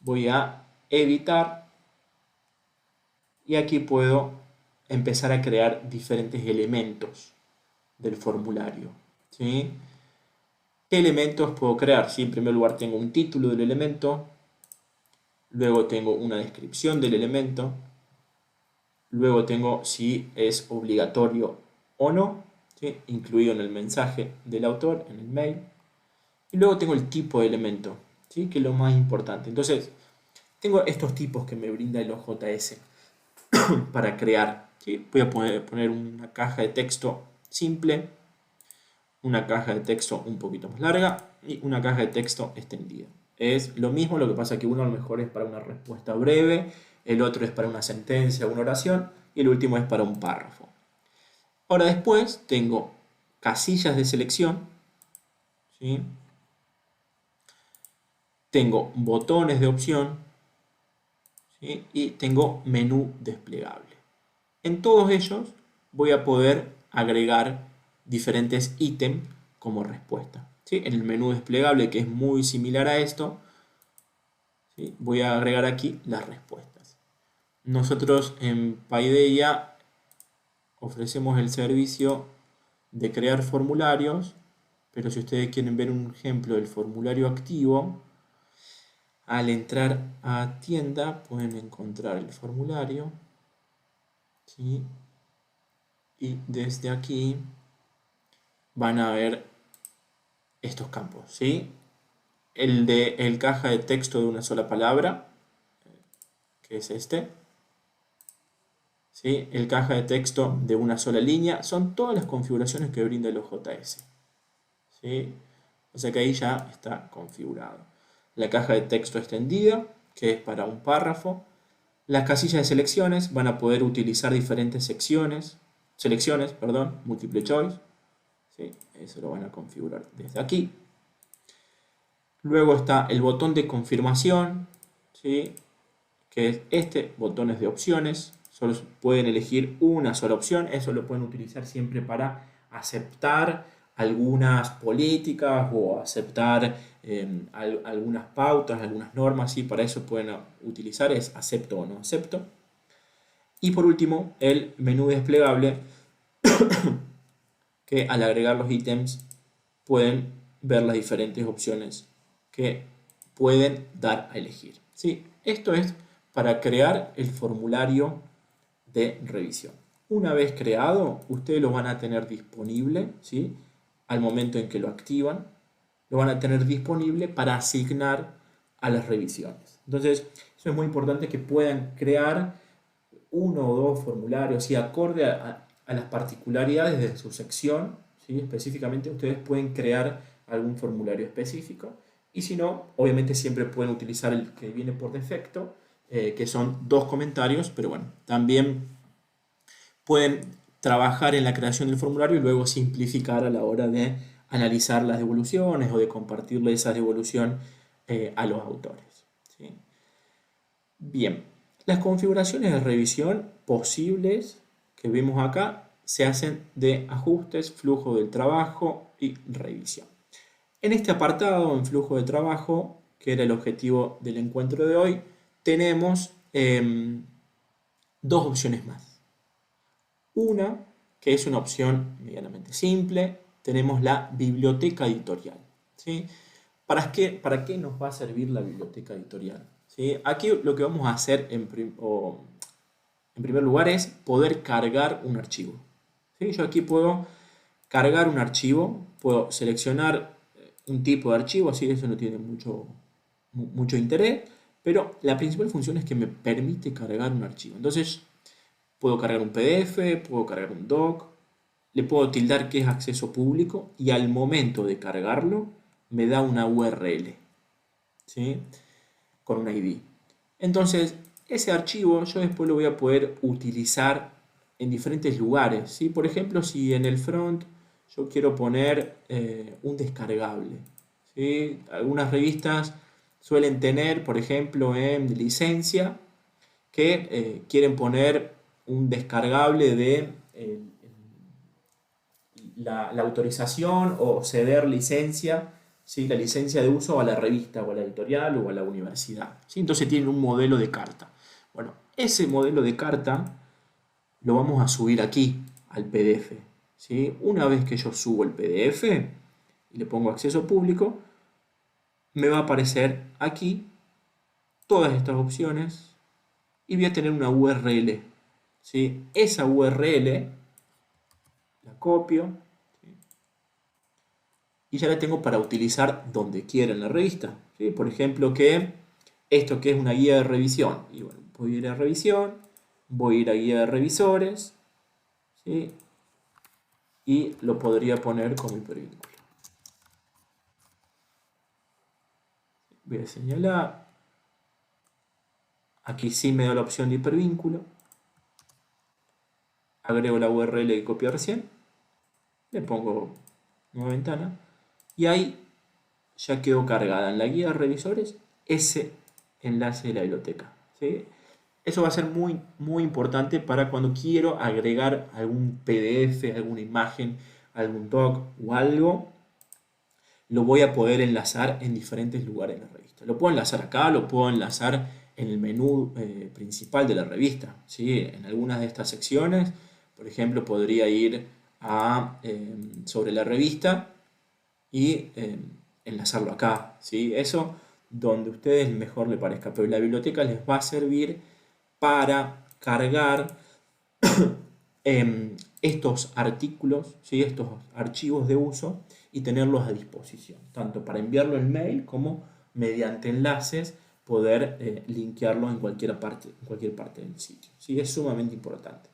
voy a editar y aquí puedo empezar a crear diferentes elementos del formulario, ¿sí? ¿Qué elementos puedo crear? ¿Sí? En primer lugar tengo un título del elemento, luego tengo una descripción del elemento, luego tengo si es obligatorio o no, ¿sí? Incluido en el mensaje del autor, en el mail, y luego tengo el tipo de elemento, ¿sí? Que es lo más importante. Entonces, tengo estos tipos que me brinda el OJS para crear, ¿sí? Voy a poner una caja de texto simple, una caja de texto un poquito más larga y una caja de texto extendida. Es lo mismo, lo que pasa que uno a lo mejor es para una respuesta breve, el otro es para una sentencia, una oración y el último es para un párrafo. Ahora después tengo casillas de selección, ¿sí? Tengo botones de opción, ¿sí? Y tengo menú desplegable. En todos ellos voy a poder agregar diferentes ítems como respuesta, ¿sí? En el menú desplegable, que es muy similar a esto, ¿sí? Voy a agregar aquí las respuestas. Nosotros en Paideia ofrecemos el servicio de crear formularios, pero si ustedes quieren ver un ejemplo del formulario activo, al entrar a tienda pueden encontrar el formulario, ¿sí? Y desde aquí van a ver estos campos, ¿sí? El caja de texto de una sola palabra, que es este, ¿sí? El caja de texto de una sola línea, son todas las configuraciones que brinda el OJS, ¿sí? O sea que ahí ya está configurado. La caja de texto extendida, que es para un párrafo. Las casillas de selecciones van a poder utilizar diferentes selecciones, múltiple choice, ¿sí? Eso lo van a configurar desde aquí. Luego está el botón de confirmación, ¿sí? Que es este, botones de opciones. Solo pueden elegir una sola opción. Eso lo pueden utilizar siempre para aceptar algunas políticas o aceptar algunas pautas, algunas normas. ¿Sí? Para eso pueden utilizar es acepto o no acepto. Y por último, el menú desplegable, que al agregar los ítems pueden ver las diferentes opciones que pueden dar a elegir, ¿sí? Esto es para crear el formulario de revisión. Una vez creado, ustedes lo van a tener disponible, ¿sí? Al momento en que lo activan, lo van a tener disponible para asignar a las revisiones. Entonces, eso es muy importante que puedan crear uno o dos formularios y acorde a las particularidades de su sección, ¿sí? Específicamente ustedes pueden crear algún formulario específico y si no, obviamente siempre pueden utilizar el que viene por defecto, que son dos comentarios, pero bueno, también pueden trabajar en la creación del formulario y luego simplificar a la hora de analizar las devoluciones o de compartirle esa devolución a los autores, ¿sí? Bien, las configuraciones de revisión posibles que vemos acá se hacen de ajustes, flujo del trabajo y revisión. En este apartado, en flujo de trabajo, que era el objetivo del encuentro de hoy, tenemos dos opciones más. Una, que es una opción medianamente simple, tenemos la biblioteca editorial. ¿Sí? ¿Para qué nos va a servir la biblioteca editorial? ¿Sí? Aquí lo que vamos a hacer en primer lugar es poder cargar un archivo. ¿Sí? Yo aquí puedo cargar un archivo, puedo seleccionar un tipo de archivo, así eso no tiene mucho interés, pero la principal función es que me permite cargar un archivo. Entonces, puedo cargar un PDF, puedo cargar un doc, le puedo tildar que es acceso público y al momento de cargarlo me da una URL, ¿sí? Con un ID. Entonces, ese archivo yo después lo voy a poder utilizar en diferentes lugares, ¿sí? Por ejemplo, si en el front yo quiero poner un descargable, ¿sí? Algunas revistas suelen tener, por ejemplo, en licencia, que quieren poner un descargable de la autorización o ceder licencia, ¿sí? La licencia de uso a la revista o a la editorial o a la universidad, ¿sí? Entonces tienen un modelo de carta. Bueno, ese modelo de carta lo vamos a subir aquí al PDF, ¿sí? Una vez que yo subo el PDF y le pongo acceso público, me va a aparecer aquí todas estas opciones y voy a tener una URL, ¿sí? Esa URL la copio, ¿sí? Y ya la tengo para utilizar donde quiera en la revista, ¿sí? Por ejemplo, que esto que es una guía de revisión, y bueno, voy a ir a revisión, voy a ir a guía de revisores, ¿sí? Y lo podría poner como hipervínculo. Voy a señalar, aquí sí me da la opción de hipervínculo, agrego la URL que copié recién, le pongo nueva ventana, y ahí ya quedó cargada en la guía de revisores ese enlace de la biblioteca, ¿sí? Eso va a ser muy importante para cuando quiero agregar algún PDF, alguna imagen, algún doc o algo, lo voy a poder enlazar en diferentes lugares de la revista. Lo puedo enlazar acá, lo puedo enlazar en el menú principal de la revista, ¿sí? En algunas de estas secciones, por ejemplo, podría ir a sobre la revista y enlazarlo acá, ¿sí? Eso donde a ustedes mejor les parezca, pero la biblioteca les va a servir para cargar estos artículos, ¿sí? Estos archivos de uso y tenerlos a disposición, tanto para enviarlo en mail como mediante enlaces poder linkearlos en cualquier parte del sitio, ¿sí? Es sumamente importante.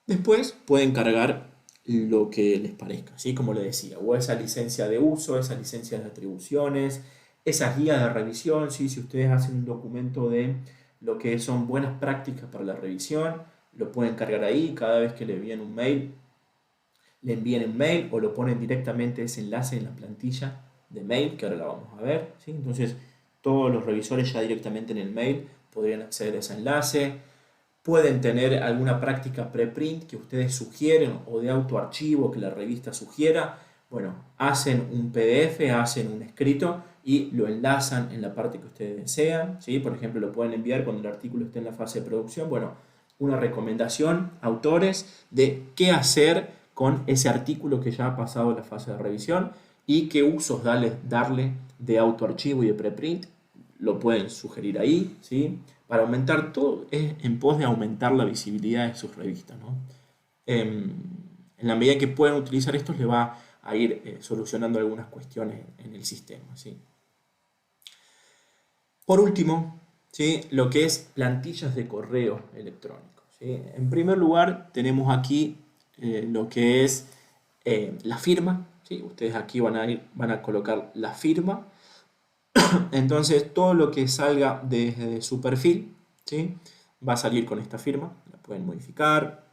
Después pueden cargar lo que les parezca, ¿sí? Como les decía, o esa licencia de uso, esa licencia de atribuciones, esas guías de revisión, ¿sí? Si ustedes hacen un documento de lo que son buenas prácticas para la revisión, lo pueden cargar ahí, cada vez que le envíen un mail, le envíen un mail o lo ponen directamente ese enlace en la plantilla de mail, que ahora la vamos a ver, ¿sí? Entonces todos los revisores ya directamente en el mail podrían acceder a ese enlace. Pueden tener alguna práctica preprint que ustedes sugieren o de autoarchivo que la revista sugiera. Bueno, hacen un PDF, hacen un escrito y lo enlazan en la parte que ustedes desean, ¿sí? Por ejemplo, lo pueden enviar cuando el artículo esté en la fase de producción. Bueno, una recomendación, autores, de qué hacer con ese artículo que ya ha pasado la fase de revisión y qué usos darle de autoarchivo y de preprint. Lo pueden sugerir ahí, ¿sí? Para aumentar todo, es en pos de aumentar la visibilidad de sus revistas, ¿no? En la medida que puedan utilizar esto, le va a ir solucionando algunas cuestiones en el sistema, ¿sí? Por último, ¿sí? Lo que es plantillas de correo electrónico, ¿sí? En primer lugar, tenemos aquí lo que es la firma, ¿sí? Ustedes aquí van a colocar la firma. Entonces, todo lo que salga desde su perfil, ¿sí? Va a salir con esta firma. La pueden modificar,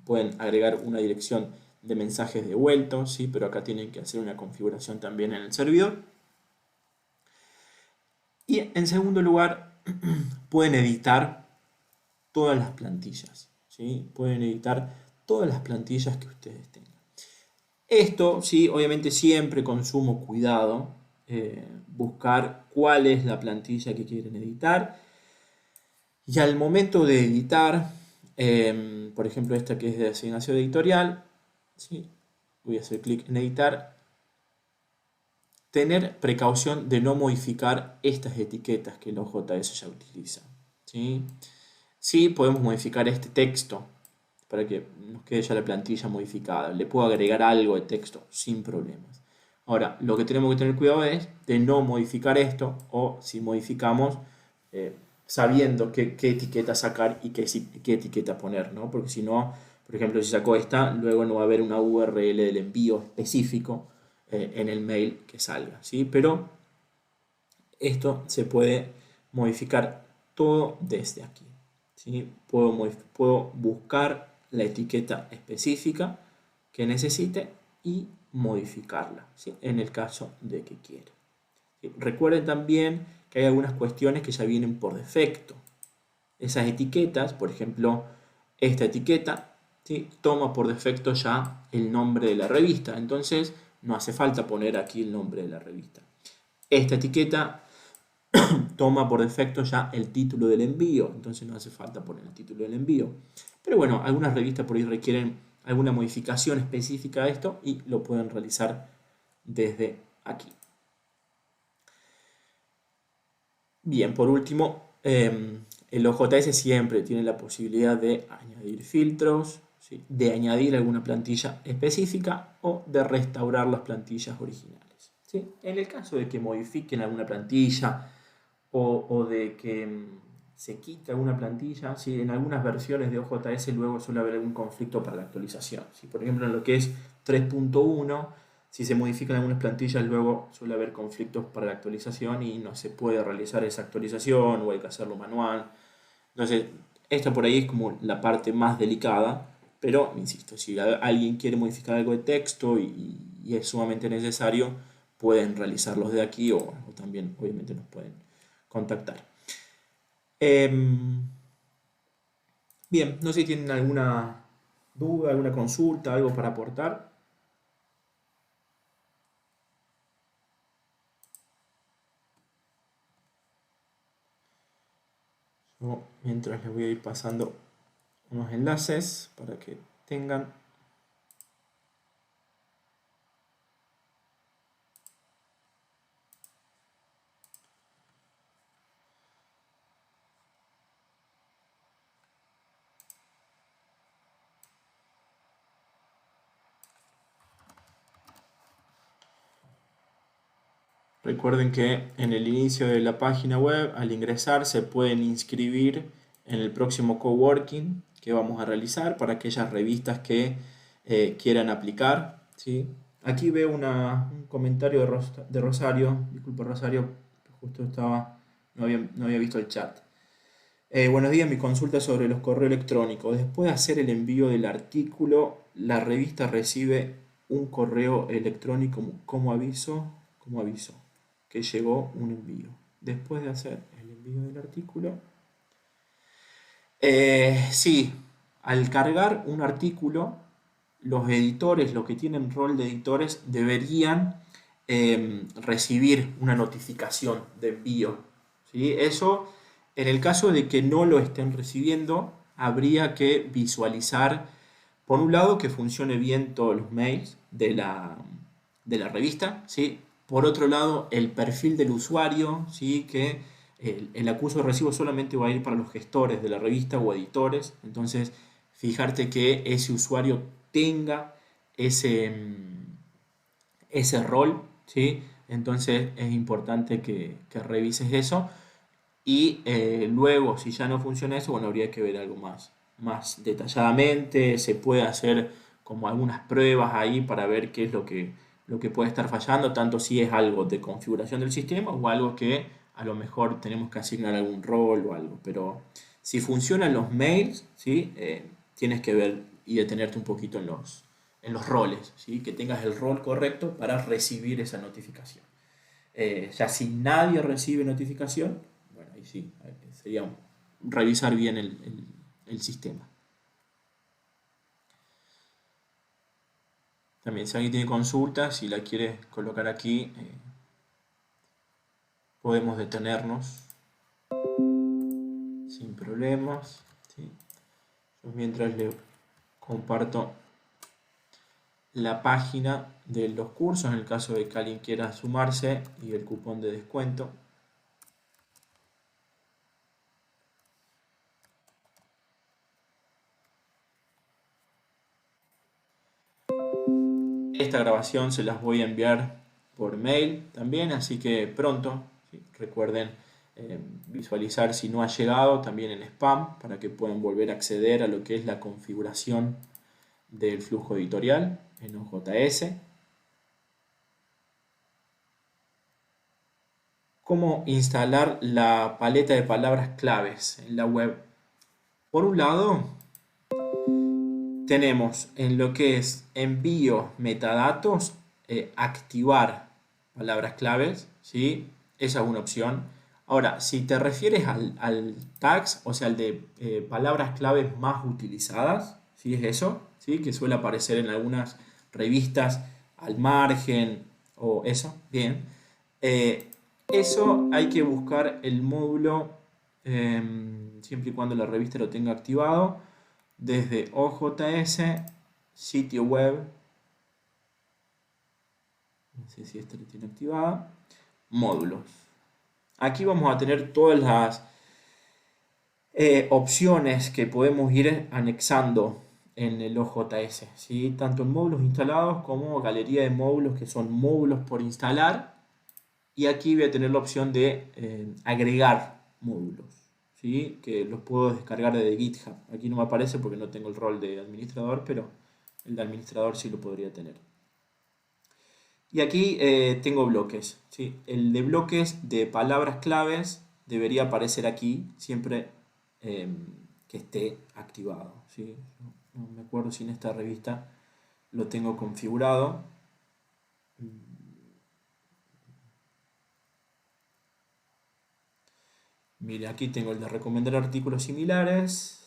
pueden agregar una dirección de mensajes de vuelta, ¿sí? Pero acá tienen que hacer una configuración también en el servidor. Y en segundo lugar, pueden editar todas las plantillas, ¿sí? Pueden editar todas las plantillas que ustedes tengan. Esto, sí, obviamente siempre con sumo cuidado, buscar cuál es la plantilla que quieren editar. Y al momento de editar, por ejemplo esta que es de asignación editorial, ¿sí? Voy a hacer clic en editar. Tener precaución de no modificar estas etiquetas que los JS ya utilizan. ¿Sí? Sí, podemos modificar este texto para que nos quede ya la plantilla modificada. Le puedo agregar algo de texto sin problemas. Ahora, lo que tenemos que tener cuidado es de no modificar esto, o si modificamos, eh, sabiendo qué etiqueta sacar y qué etiqueta poner, ¿no? Porque si no, por ejemplo, si saco esta, luego no va a haber una URL del envío específico en el mail que salga, ¿sí? Pero esto se puede modificar todo desde aquí, ¿sí? Puedo buscar la etiqueta específica que necesite y modificarla, ¿sí? En el caso de que quiera. ¿Sí? Recuerden también que hay algunas cuestiones que ya vienen por defecto. Esas etiquetas, por ejemplo, esta etiqueta, ¿sí? Toma por defecto ya el nombre de la revista, entonces no hace falta poner aquí el nombre de la revista. Esta etiqueta toma por defecto ya el título del envío, entonces no hace falta poner el título del envío. Pero bueno, algunas revistas por ahí requieren alguna modificación específica de esto y lo pueden realizar desde aquí. Bien, por último, el OJS siempre tiene la posibilidad de añadir filtros, ¿sí? De añadir alguna plantilla específica o de restaurar las plantillas originales, ¿sí? En el caso de que modifiquen alguna plantilla o de que se quite alguna plantilla, ¿sí? En algunas versiones de OJS luego suele haber algún conflicto para la actualización, ¿sí? Por ejemplo, en lo que es 3.1, si se modifican algunas plantillas, luego suele haber conflictos para la actualización y no se puede realizar esa actualización o hay que hacerlo manual. Entonces, esta por ahí es como la parte más delicada, pero, insisto, si alguien quiere modificar algo de texto y es sumamente necesario, pueden realizarlos de aquí o también, obviamente, nos pueden contactar. Bien, no sé si tienen alguna duda, alguna consulta, algo para aportar. Yo, mientras les voy a ir pasando unos enlaces para que tengan. Recuerden que en el inicio de la página web, al ingresar, se pueden inscribir en el próximo coworking que vamos a realizar para aquellas revistas que quieran aplicar, ¿sí? Aquí veo un comentario de Rosario. Disculpe, Rosario, justo no había visto el chat. Buenos días, mi consulta es sobre los correos electrónicos. Después de hacer el envío del artículo, la revista recibe un correo electrónico como aviso que llegó un envío. Después de hacer el envío del artículo, sí, al cargar un artículo, los editores, los que tienen rol de editores, deberían recibir una notificación de envío, ¿sí? Eso, en el caso de que no lo estén recibiendo, habría que visualizar, por un lado, que funcione bien todos los mails de la revista, ¿sí? Por otro lado, el perfil del usuario, ¿sí? Que el acuso de recibo solamente va a ir para los gestores de la revista o editores, entonces fijarte que ese usuario tenga ese rol, ¿sí? Entonces es importante que revises eso y luego, si ya no funciona eso, bueno, habría que ver algo más detalladamente, se puede hacer como algunas pruebas ahí para ver qué es lo que puede estar fallando, tanto si es algo de configuración del sistema o algo que a lo mejor tenemos que asignar algún rol o algo, pero si funcionan los mails, ¿sí? Tienes que ver y detenerte un poquito en los roles, ¿sí? Que tengas el rol correcto para recibir esa notificación. Ya si nadie recibe notificación, bueno, ahí sí, sería revisar bien el sistema. También si alguien tiene consultas, si la quiere colocar aquí, podemos detenernos sin problemas, ¿sí? Yo mientras le comparto la página de los cursos en el caso de que alguien quiera sumarse y el cupón de descuento. Esta grabación se las voy a enviar por mail también, así que pronto, ¿sí? Recuerden visualizar si no ha llegado también en spam para que puedan volver a acceder a lo que es la configuración del flujo editorial en OJS. Cómo instalar la paleta de palabras claves en la web. Por un lado, tenemos en lo que es envío metadatos, activar palabras claves, ¿sí? Esa es una opción. Ahora, si te refieres al tags, o sea, al de palabras claves más utilizadas, ¿sí? Es eso, ¿sí? Que suele aparecer en algunas revistas al margen o eso, bien. Eso hay que buscar el módulo siempre y cuando la revista lo tenga activado desde OJS, sitio web, no sé si este lo tiene activado, módulos. Aquí vamos a tener todas las opciones que podemos ir anexando en el OJS, ¿sí? Tanto en módulos instalados como galería de módulos que son módulos por instalar. Y aquí voy a tener la opción de agregar módulos, ¿sí? Que los puedo descargar desde GitHub. Aquí no me aparece porque no tengo el rol de administrador, pero el de administrador sí lo podría tener. Y aquí tengo bloques, ¿sí? El de bloques de palabras claves debería aparecer aquí siempre que esté activado, ¿sí? No me acuerdo si en esta revista lo tengo configurado. Mire, aquí tengo el de recomendar artículos similares.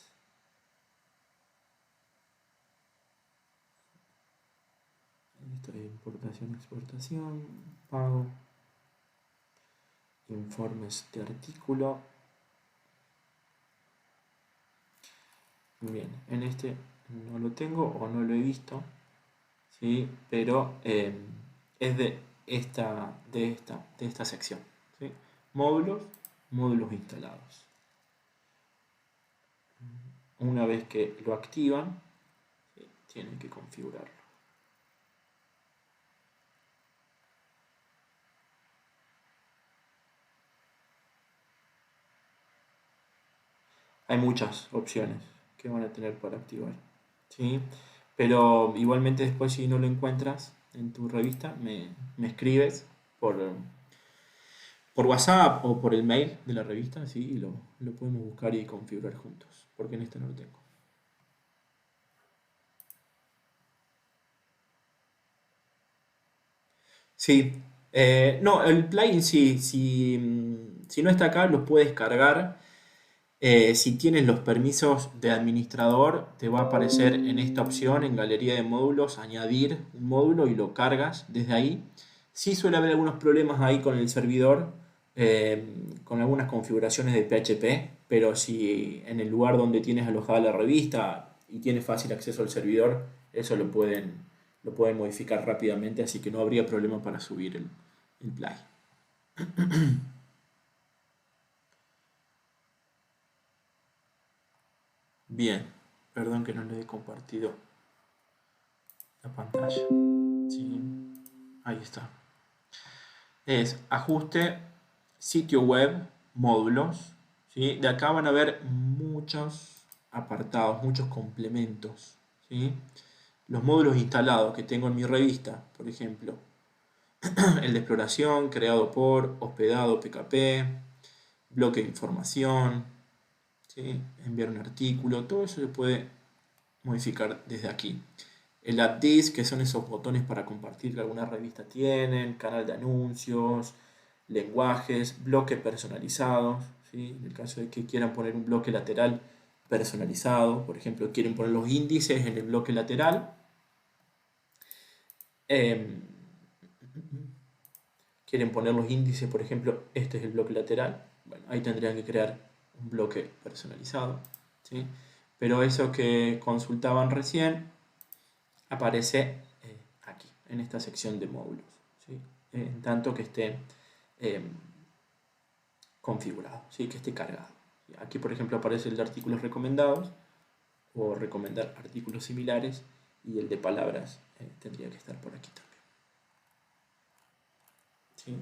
Esto es importación, exportación, pago, informes de artículo. Bien, en este no lo tengo o no lo he visto, ¿sí? Pero es de esta sección, ¿sí? Módulos, módulos instalados. Una vez que lo activan, ¿sí? Tienen que configurarlo. Hay muchas opciones que van a tener para activar, ¿sí? Pero igualmente después si no lo encuentras en tu revista, me escribes por WhatsApp o por el mail de la revista, ¿sí? Y lo podemos buscar y configurar juntos, porque en este no lo tengo. Sí, no, el plugin sí, si no está acá, lo puedes cargar. Si tienes los permisos de administrador, te va a aparecer en esta opción, en galería de módulos, añadir un módulo y lo cargas desde ahí. Sí suele haber algunos problemas ahí con el servidor, con algunas configuraciones de PHP, pero si en el lugar donde tienes alojada la revista y tienes fácil acceso al servidor, eso lo pueden modificar rápidamente, así que no habría problema para subir el plugin. Bien, perdón que no le he compartido la pantalla. Sí, ahí está. Es ajuste, sitio web, módulos. ¿Sí? De acá van a ver muchos apartados, muchos complementos. ¿Sí? Los módulos instalados que tengo en mi revista, por ejemplo, el de exploración, creado por, hospedado, PKP, bloque de información, ¿sí? Enviar un artículo, todo eso se puede modificar desde aquí. El Add This, que son esos botones para compartir que algunas revistas tienen, canal de anuncios, lenguajes, bloques personalizados, ¿sí? En el caso de que quieran poner un bloque lateral personalizado, por ejemplo, quieren poner los índices en el bloque lateral. quieren poner los índices, por ejemplo, este es el bloque lateral. Bueno, ahí tendrían que crear un bloque personalizado, ¿sí? Pero eso que consultaban recién aparece aquí, en esta sección de módulos, ¿sí? En tanto que esté eh, configurado, ¿sí? Que esté cargado. Aquí, por ejemplo, aparece el de artículos recomendados o recomendar artículos similares, y el de palabras tendría que estar por aquí también, ¿sí?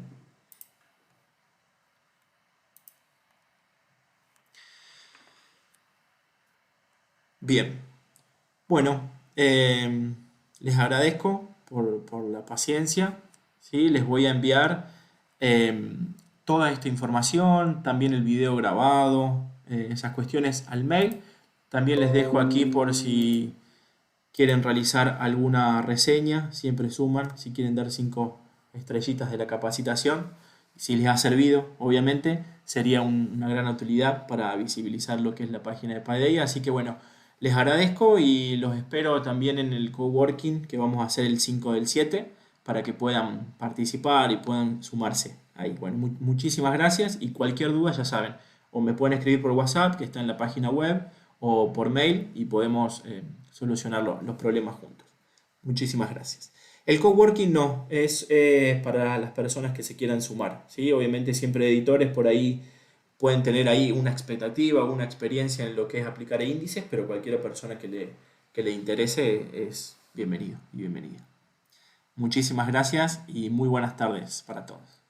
Bien, bueno, les agradezco por la paciencia, ¿sí? Les voy a enviar eh, toda esta información, también el video grabado, esas cuestiones al mail. También les dejo aquí por si quieren realizar alguna reseña, siempre suman, si quieren dar 5 estrellitas de la capacitación, si les ha servido, obviamente, sería una gran utilidad para visibilizar lo que es la página de Paideia. Así que bueno, les agradezco y los espero también en el coworking que vamos a hacer el 5 del 7 para que puedan participar y puedan sumarse ahí. Bueno, muchísimas gracias, y cualquier duda ya saben, o me pueden escribir por WhatsApp, que está en la página web, o por mail, y podemos solucionar los problemas juntos. Muchísimas gracias. El coworking no, es para las personas que se quieran sumar, ¿sí? Obviamente siempre editores por ahí pueden tener ahí una expectativa, una experiencia en lo que es aplicar índices, pero cualquier persona que le interese es bienvenido y bienvenida. Muchísimas gracias y muy buenas tardes para todos.